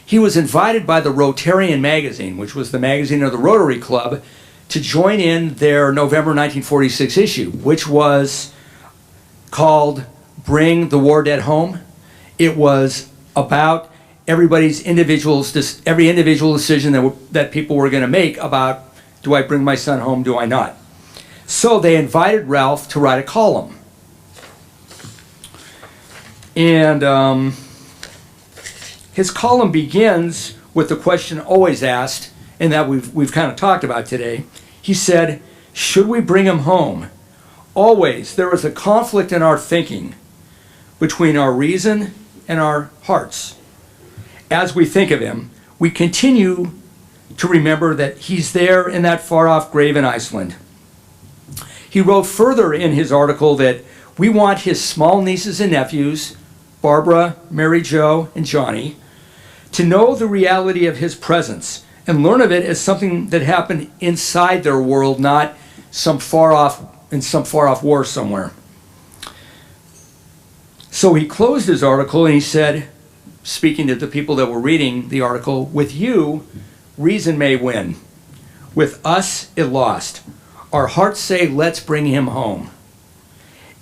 he was invited by the Rotarian magazine, which was the magazine of the Rotary Club, to join in their November 1946 issue, which was called Bring the War Dead Home. It was about every individual decision that people were going to make about, do I bring my son home, do I not? So they invited Ralph to write a column. And his column begins with the question always asked, and that we've kind of talked about today. He said, should we bring him home? Always there is a conflict in our thinking between our reason and our hearts. As we think of him, we continue to remember that he's there in that far-off grave in Iceland. He wrote further in his article that we want his small nieces and nephews, Barbara, Mary Jo, and Johnny, to know the reality of his presence and learn of it as something that happened inside their world, not in some far-off war somewhere. So he closed his article and he said, speaking to the people that were reading the article, with you, reason may win. With us, it lost. Our hearts say, let's bring him home.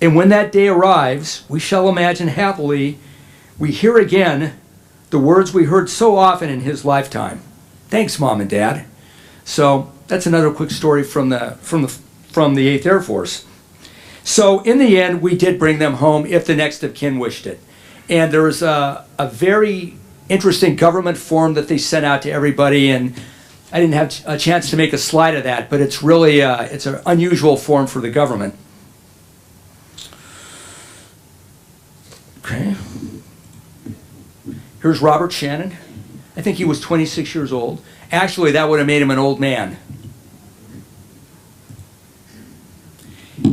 And when that day arrives, we shall imagine happily we hear again the words we heard so often in his lifetime. Thanks, Mom and Dad. So that's another quick story from the 8th Air Force. So in the end, we did bring them home if the next of kin wished it. And there was a very interesting government form that they sent out to everybody, and I didn't have a chance to make a slide of that, but it's really it's an unusual form for the government. Okay. Here's Robert Shannon. I think he was 26 years old. Actually, that would have made him an old man.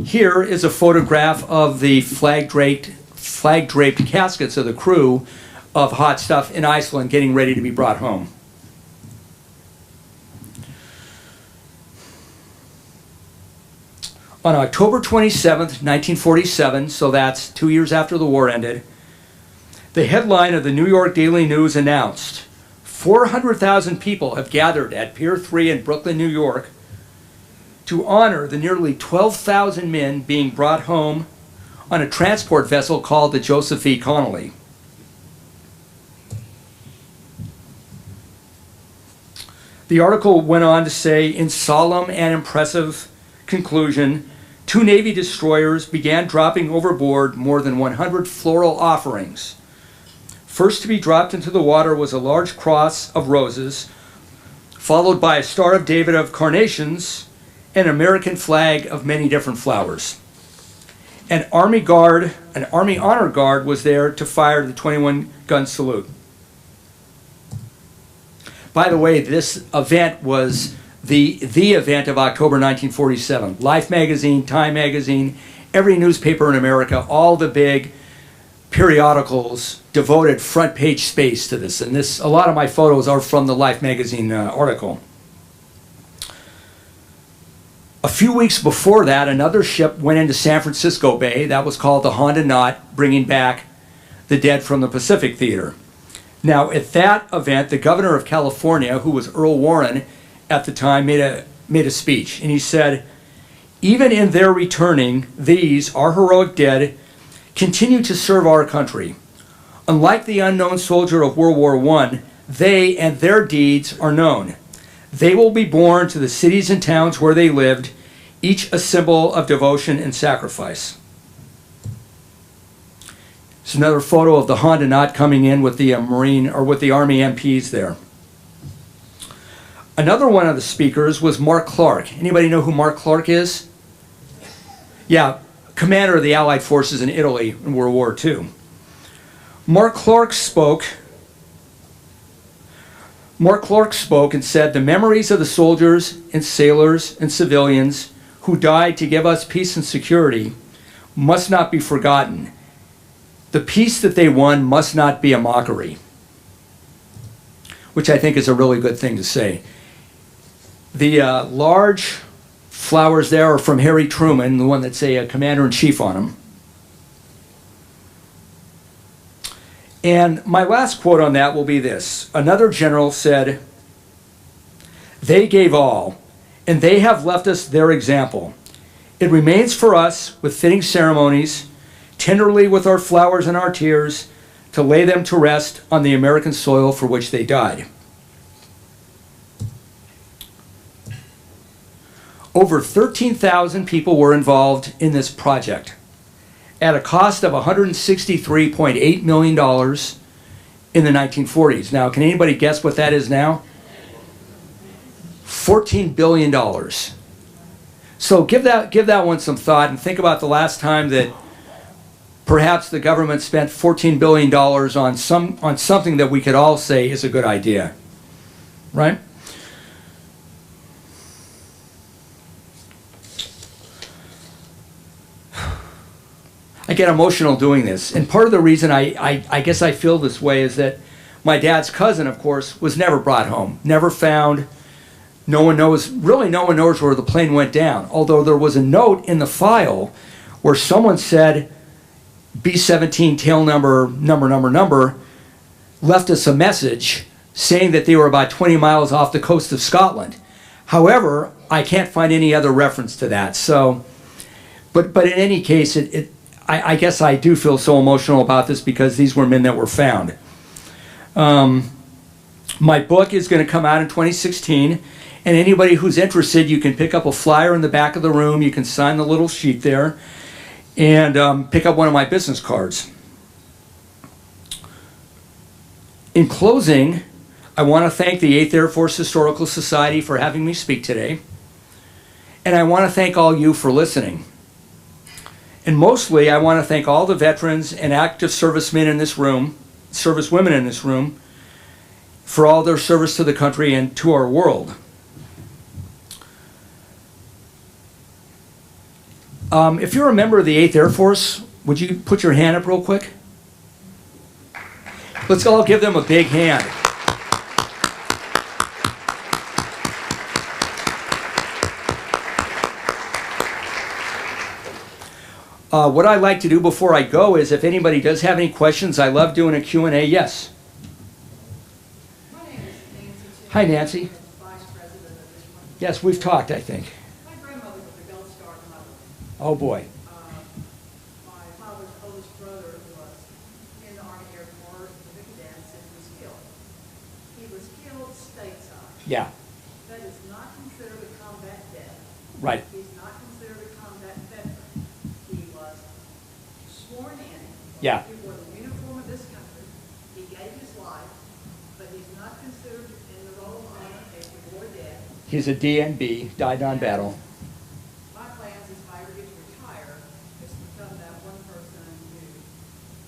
Here is a photograph of the flag-draped caskets of the crew of Hot Stuff in Iceland getting ready to be brought home. On October 27th, 1947, so that's 2 years after the war ended, the headline of the New York Daily News announced, 400,000 people have gathered at Pier 3 in Brooklyn, New York, to honor the nearly 12,000 men being brought home on a transport vessel called the Joseph E. Connolly. The article went on to say, in solemn and impressive conclusion, 2 Navy destroyers began dropping overboard more than 100 floral offerings. First to be dropped into the water was a large cross of roses, followed by a Star of David of carnations, and an American flag of many different flowers. An Army Honor Guard was there to fire the 21-gun salute. By the way, this event was the event of October 1947. Life magazine, Time magazine, every newspaper in America, all the big periodicals devoted front page space to this. And a lot of my photos are from the Life magazine article. A few weeks before that, another ship went into San Francisco Bay. That was called the Honda Knot, bringing back the dead from the Pacific Theater. Now, at that event, the governor of California, who was Earl Warren at the time, made a speech. And he said, even in their returning, these, our heroic dead, continue to serve our country. Unlike the unknown soldier of World War I, they and their deeds are known. They will be born to the cities and towns where they lived, each a symbol of devotion and sacrifice. It's another photo of the Honda Knot coming in with the with the Army MPs there. Another one of the speakers was Mark Clark. Anybody know who Mark Clark is? Yeah, commander of the Allied forces in Italy in World War II. Mark Clark spoke Mark Clark spoke and said, "The memories of the soldiers and sailors and civilians who died to give us peace and security must not be forgotten. The peace that they won must not be a mockery," which I think is a really good thing to say. The large flowers there are from Harry Truman, the one that say a commander-in-chief on them. And my last quote on that will be this. Another general said, "They gave all, and they have left us their example. It remains for us, with fitting ceremonies, tenderly with our flowers and our tears, to lay them to rest on the American soil for which they died." Over 13,000 people were involved in this project at a cost of $163.8 million in the 1940s. Now, can anybody guess what that is now? $14 billion. So give that one some thought and think about the last time that perhaps the government spent $14 billion on something that we could all say is a good idea, right? I get emotional doing this, and part of the reason I guess I feel this way is that my dad's cousin, of course, was never brought home, never found. No one knows where the plane went down, although there was a note in the file where someone said B-17 tail number left us a message saying that they were about 20 miles off the coast of Scotland. However, I can't find any other reference to that. So, but in any case, I guess I do feel so emotional about this because these were men that were found. My book is going to come out in 2016, and anybody who's interested, you can pick up a flyer in the back of the room. You can sign the little sheet there, and pick up one of my business cards. In closing, I want to thank the 8th Air Force Historical Society for having me speak today, and I want to thank all you for listening. And mostly, I want to thank all the veterans and active servicemen in this room, servicewomen in this room, for all their service to the country and to our world. If you're a member of the 8th Air Force, would you put your hand up real quick? Let's all give them a big hand. What I like to do before I go is if anybody does have any questions, I love doing a Q&A. Yes? My name is Nancy. Hi, Nancy. Vice President of this one. Yes, we've talked, I think. My grandmother was a Gold Star mother. Oh, boy. My father's oldest brother was in the Army Air Corps, the big dance, and was killed. He was killed stateside. Yeah. That is not considered a combat death. Right. He's not considered a combat veteran. He was sworn in. Yeah. He wore the uniform of this country. He gave his life, but he's not considered in the roll of honor a war dead. He's a DNB, died on battle. My plans, if I ever get to retire, is to become that one person who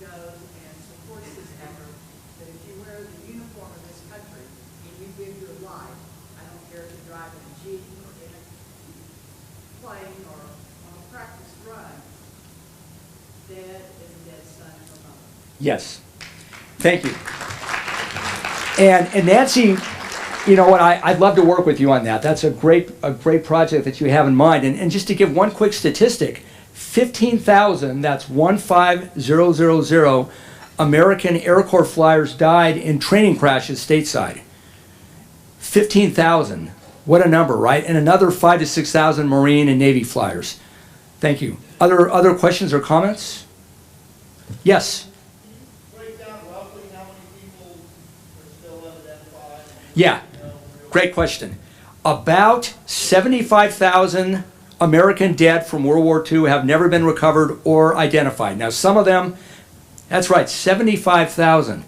goes and supports this effort, that if you wear the uniform of this country and you give your life, I don't care if you're driving a Jeep or in a plane or on a practice run, dead is a dead son or mother. Yes. Thank you. And Nancy, you know what, I'd love to work with you on that. That's a great project that you have in mind. And just to give one quick statistic, 15,000, that's 15,000 American Air Corps flyers died in training crashes stateside. 15,000. What a number, right? And another 5,000 to 6,000 Marine and Navy flyers. Thank you. Other questions or comments? Yes. Yeah, great question. About 75,000 American dead from World War II have never been recovered or identified. Now, some of them, that's right, 75,000.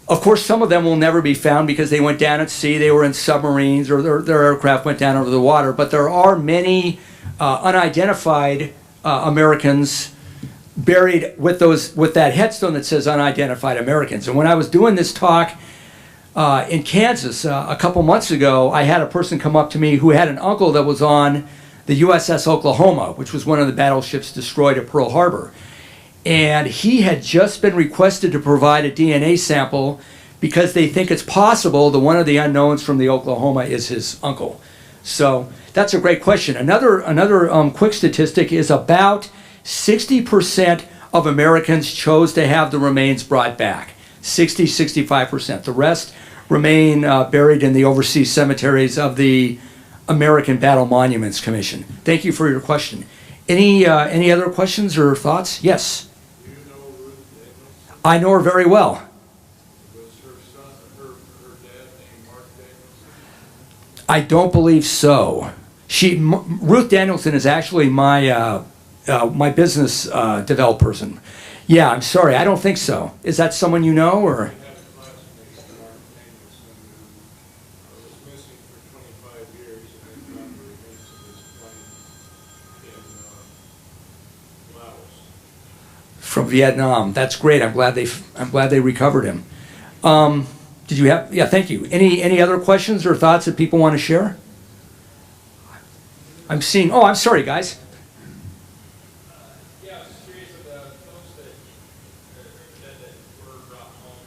Of course, some of them will never be found because they went down at sea, they were in submarines, or their aircraft went down over the water. But there are many unidentified Americans buried with that headstone that says unidentified Americans. And when I was doing this talk, In Kansas, a couple months ago, I had a person come up to me who had an uncle that was on the USS Oklahoma, which was one of the battleships destroyed at Pearl Harbor. And he had just been requested to provide a DNA sample because they think it's possible that one of the unknowns from the Oklahoma is his uncle. So that's a great question. Another quick statistic is about 60% of Americans chose to have the remains brought back. 65%. The rest remain buried in the overseas cemeteries of the American Battle Monuments Commission. Thank you for your question. Any other questions or thoughts? Yes. Do you know Ruth Daniels? I know her very well. Was her son, her dad named Mark Daniels? I don't believe so. Ruth Danielson is actually my my business develop person. Yeah, I'm sorry, I don't think so. Is that someone you know, or? From Vietnam. That's great. I'm glad they recovered him. Did you have? Yeah, thank you. Any other questions or thoughts that people want to share? I'm seeing. Oh, I'm sorry, guys. Yeah, I was curious about folks that were brought home.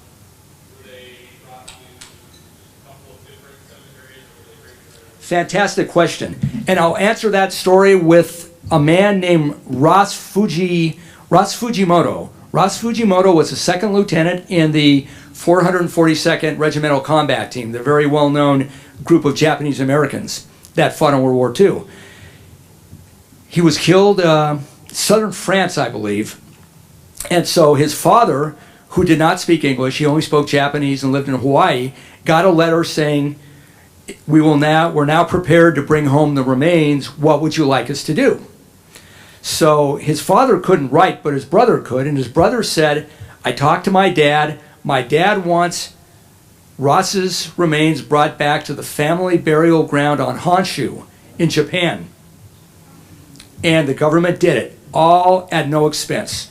Were they brought to a couple of different cemeteries, or were they brought? Fantastic question, and I'll answer that story with a man named Ross Fujimoto. Ross Fujimoto was a second lieutenant in the 442nd Regimental Combat Team, the very well-known group of Japanese Americans that fought in World War II. He was killed southern France, I believe, and so his father, who did not speak English, he only spoke Japanese and lived in Hawaii, got a letter saying, we're now prepared to bring home the remains. What would you like us to do? So his father couldn't write, but his brother could, and his brother said, I talked to my dad. My dad wants Ross's remains brought back to the family burial ground on Honshu in Japan. And the government did it, all at no expense.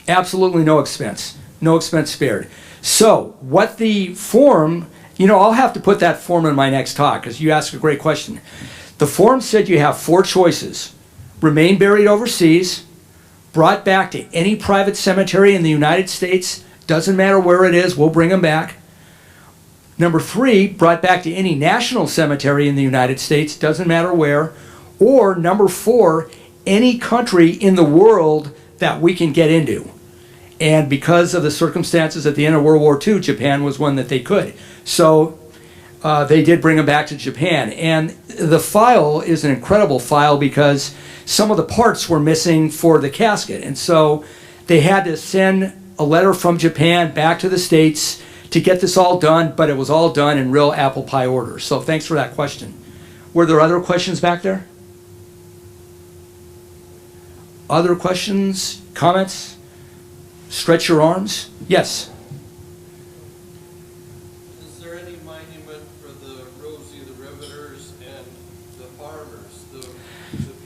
Absolutely no expense. No expense spared. So what the form, I'll have to put that form in my next talk because you asked a great question. The form said you have 4 choices. Remain buried overseas, brought back to any private cemetery in the United States, doesn't matter where it is, we'll bring them back. Number 3, brought back to any national cemetery in the United States, doesn't matter where. Or number 4, any country in the world that we can get into. And because of the circumstances at the end of World War II, Japan was one that they could. So they did bring them back to Japan. And the file is an incredible file because some of the parts were missing for the casket. And so they had to send a letter from Japan back to the States to get this all done, but it was all done in real apple pie order. So thanks for that question. Were there other questions back there? Other questions, comments? Stretch your arms. Yes. Is there any monument for the Rosie the Riveters and the farmers, the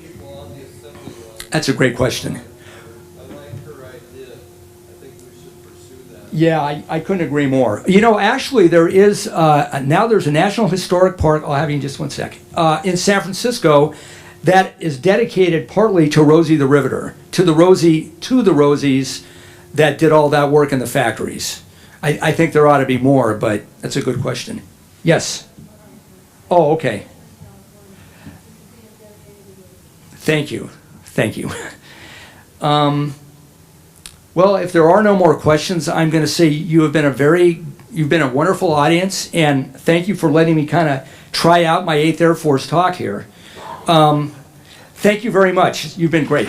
people on the assembly line? That's a great question. I like her idea. I think we should pursue that. Yeah, I couldn't agree more. Actually, there is now there's a National Historic Park. I'll have you in just one sec. In San Francisco, that is dedicated partly to Rosie the Riveter, to the Rosies that did all that work in the factories. I think there ought to be more, but that's a good question. Yes. Oh, okay. Thank you. Thank you. Well, if there are no more questions, I'm going to say you've been a wonderful audience, and thank you for letting me kind of try out my 8th Air Force talk here. Thank you very much. You've been great.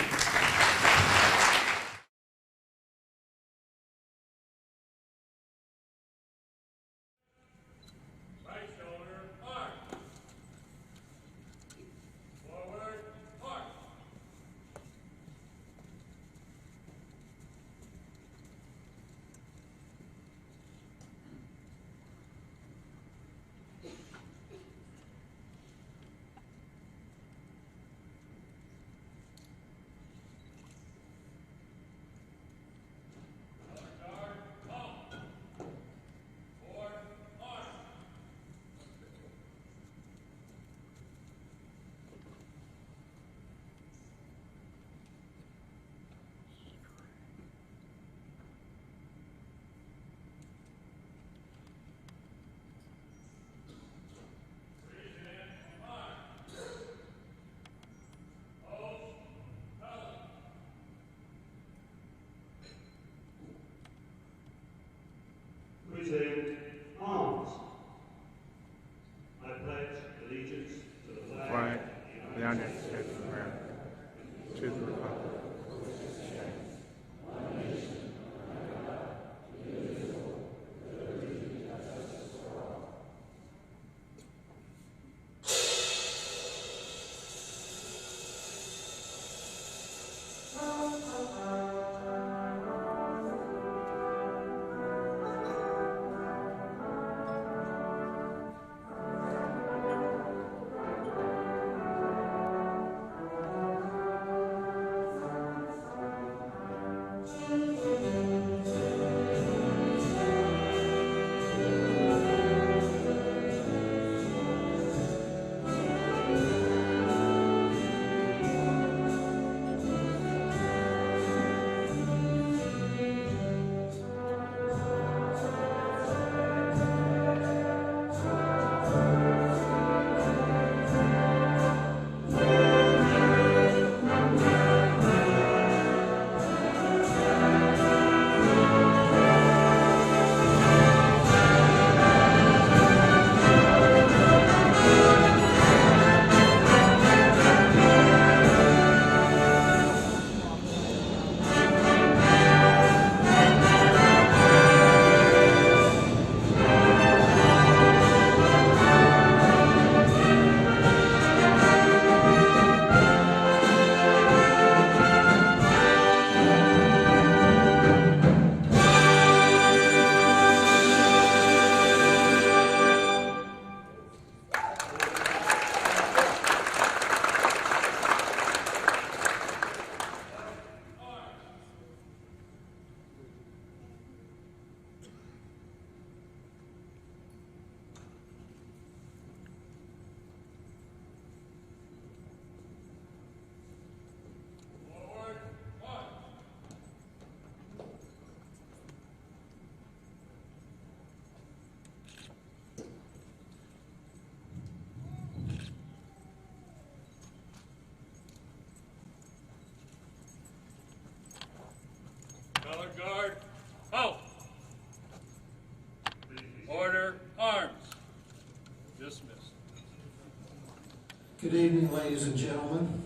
Good evening, ladies and gentlemen.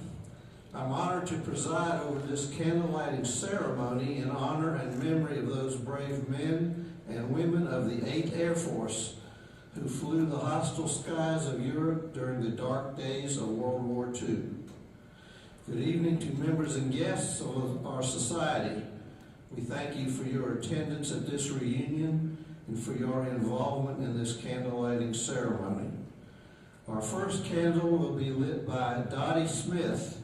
I'm honored to preside over this candle lighting ceremony in honor and memory of those brave men and women of the 8th Air Force who flew the hostile skies of Europe during the dark days of World War II. Good evening to members and guests of our society. We thank you for your attendance at this reunion and for your involvement in this candle lighting ceremony. Our first candle will be lit by Dottie Smith,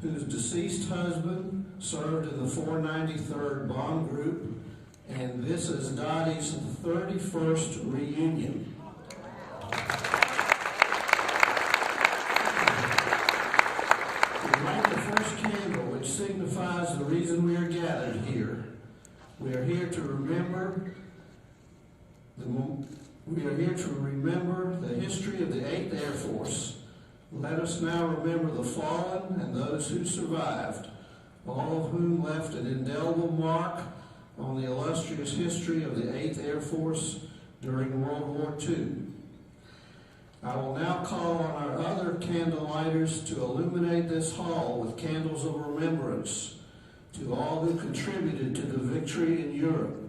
whose deceased husband served in the 493rd Bomb Group, and this is Dottie's 31st reunion. We light the first candle, which signifies the reason we are gathered here. We are here to remember the history of the 8th Air Force. Let us now remember the fallen and those who survived, all of whom left an indelible mark on the illustrious history of the 8th Air Force during World War II. I will now call on our other candle lighters to illuminate this hall with candles of remembrance to all who contributed to the victory in Europe.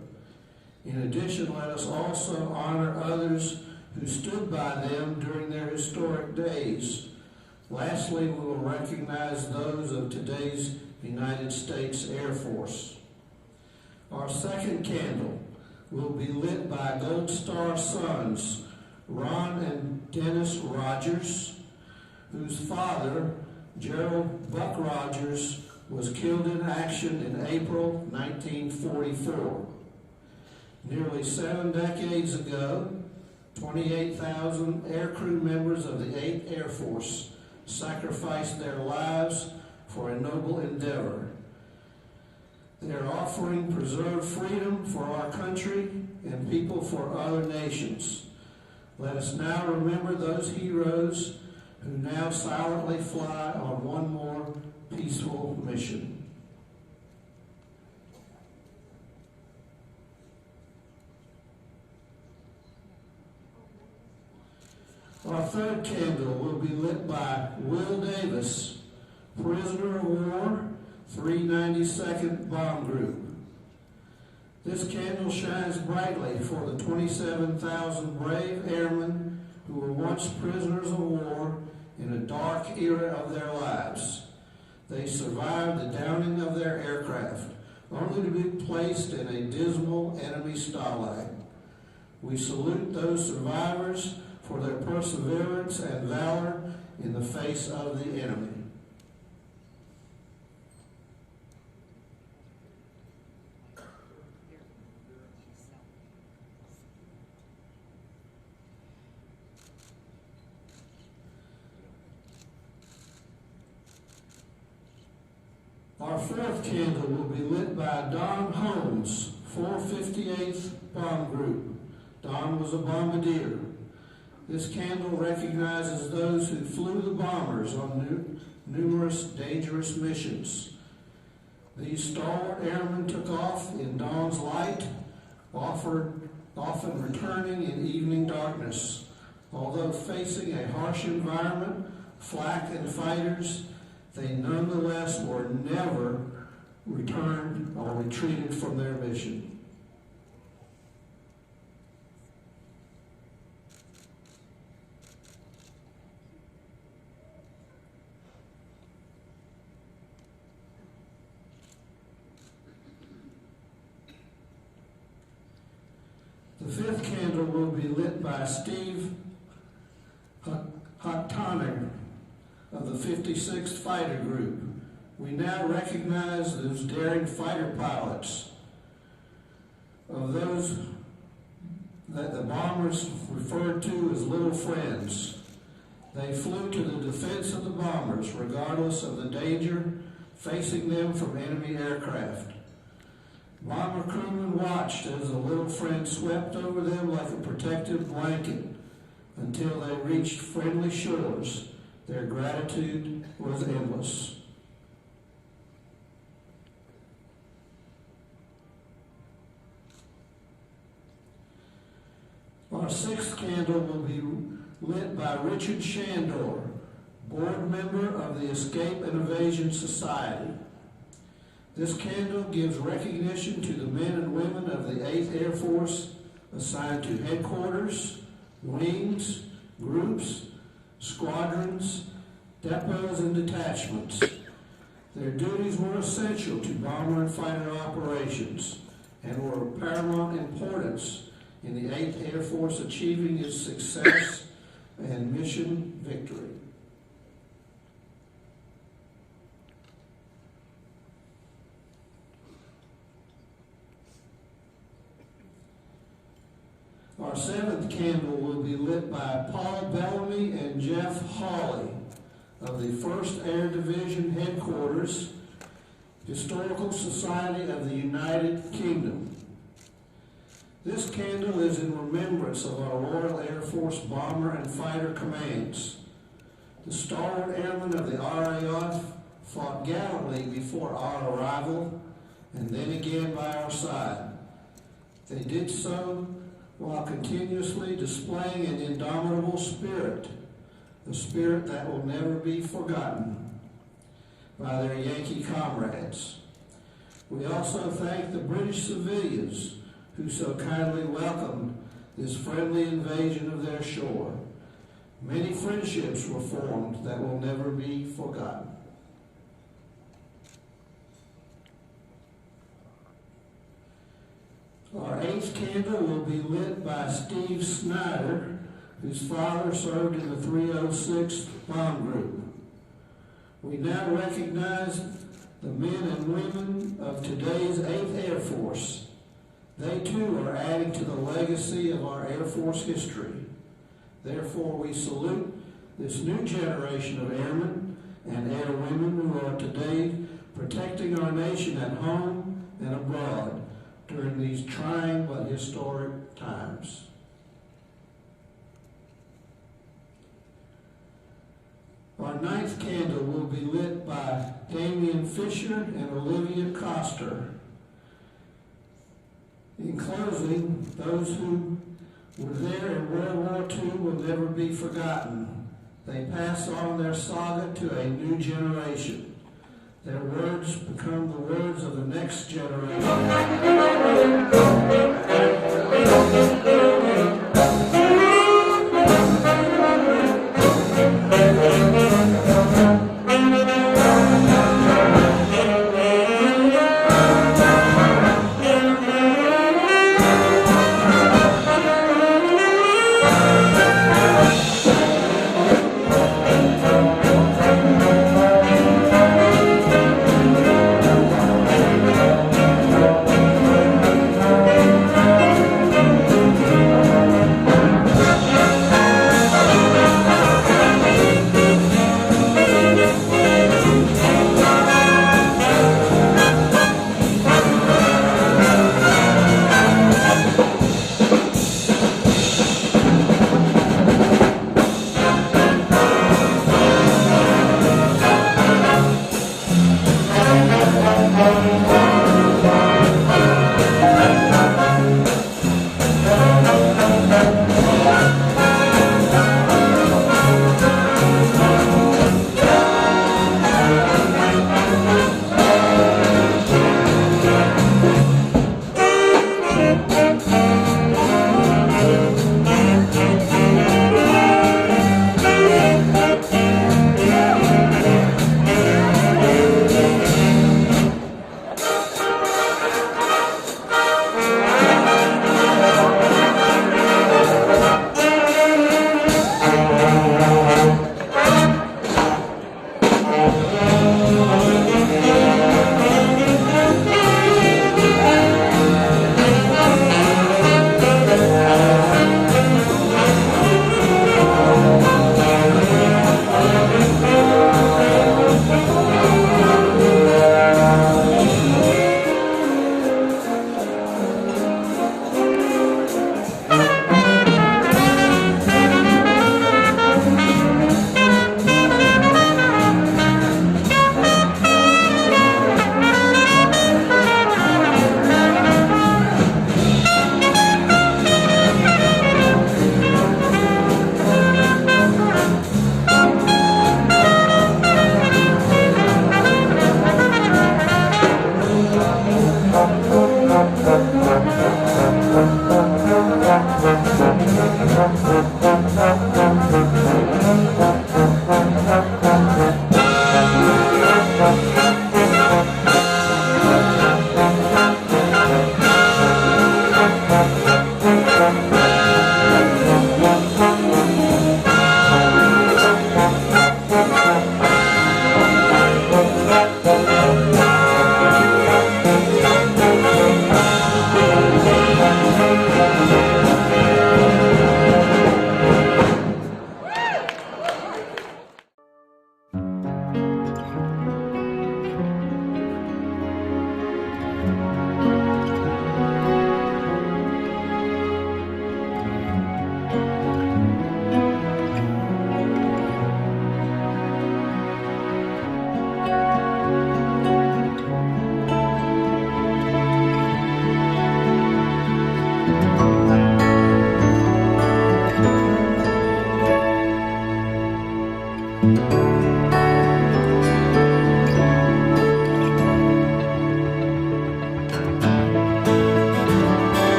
In addition, let us also honor others who stood by them during their historic days. Lastly, we will recognize those of today's United States Air Force. Our second candle will be lit by Gold Star sons, Ron and Dennis Rogers, whose father, Gerald Buck Rogers, was killed in action in April 1944. Nearly 7 decades ago, 28,000 aircrew members of the 8th Air Force sacrificed their lives for a noble endeavor. Their offering preserved freedom for our country and people for other nations. Let us now remember those heroes who now silently fly on one more peaceful mission. Our third candle will be lit by Will Davis, prisoner of war, 392nd Bomb Group. This candle shines brightly for the 27,000 brave airmen who were once prisoners of war in a dark era of their lives. They survived the downing of their aircraft, only to be placed in a dismal enemy stalag. We salute those survivors for their perseverance and valor in the face of the enemy. Our fourth candle will be lit by Don Holmes, 458th Bomb Group. Don was a bombardier. This candle recognizes those who flew the bombers on numerous dangerous missions. These stalwart airmen took off in dawn's light, often returning in evening darkness. Although facing a harsh environment, flak and fighters, they nonetheless were never returned or retreated from their mission. The fifth candle will be lit by Steve Hocktoner of the 56th Fighter Group. We now recognize those daring fighter pilots, of those that the bombers referred to as little friends. They flew to the defense of the bombers, regardless of the danger facing them from enemy aircraft. Bomber crewmen watched as the little friend swept over them like a protective blanket until they reached friendly shores. Their gratitude was endless. Our sixth candle will be lit by Richard Shandor, board member of the Escape and Evasion Society. This candle gives recognition to the men and women of the 8th Air Force assigned to headquarters, wings, groups, squadrons, depots, and detachments. Their duties were essential to bomber and fighter operations and were of paramount importance in the 8th Air Force achieving its success and mission victory. Our 7th candle will be lit by Paul Bellamy and Jeff Hawley of the 1st Air Division Headquarters, Historical Society of the United Kingdom. This candle is in remembrance of our Royal Air Force bomber and fighter commands. The stalwart airmen of the RAF fought gallantly before our arrival and then again by our side. They did so while continuously displaying an indomitable spirit, a spirit that will never be forgotten by their Yankee comrades. We also thank the British civilians who so kindly welcomed this friendly invasion of their shore. Many friendships were formed that will never be forgotten. Our 8th candle will be lit by Steve Snyder, whose father served in the 306th Bomb Group. We now recognize the men and women of today's 8th Air Force. They too are adding to the legacy of our Air Force history. Therefore, we salute this new generation of airmen and airwomen who are today protecting our nation at home and abroad during these trying but historic times. Our 9th candle will be lit by Damian Fisher and Olivia Coster. In closing, those who were there in World War II will never be forgotten. They pass on their saga to a new generation. Their words become the words of the next generation.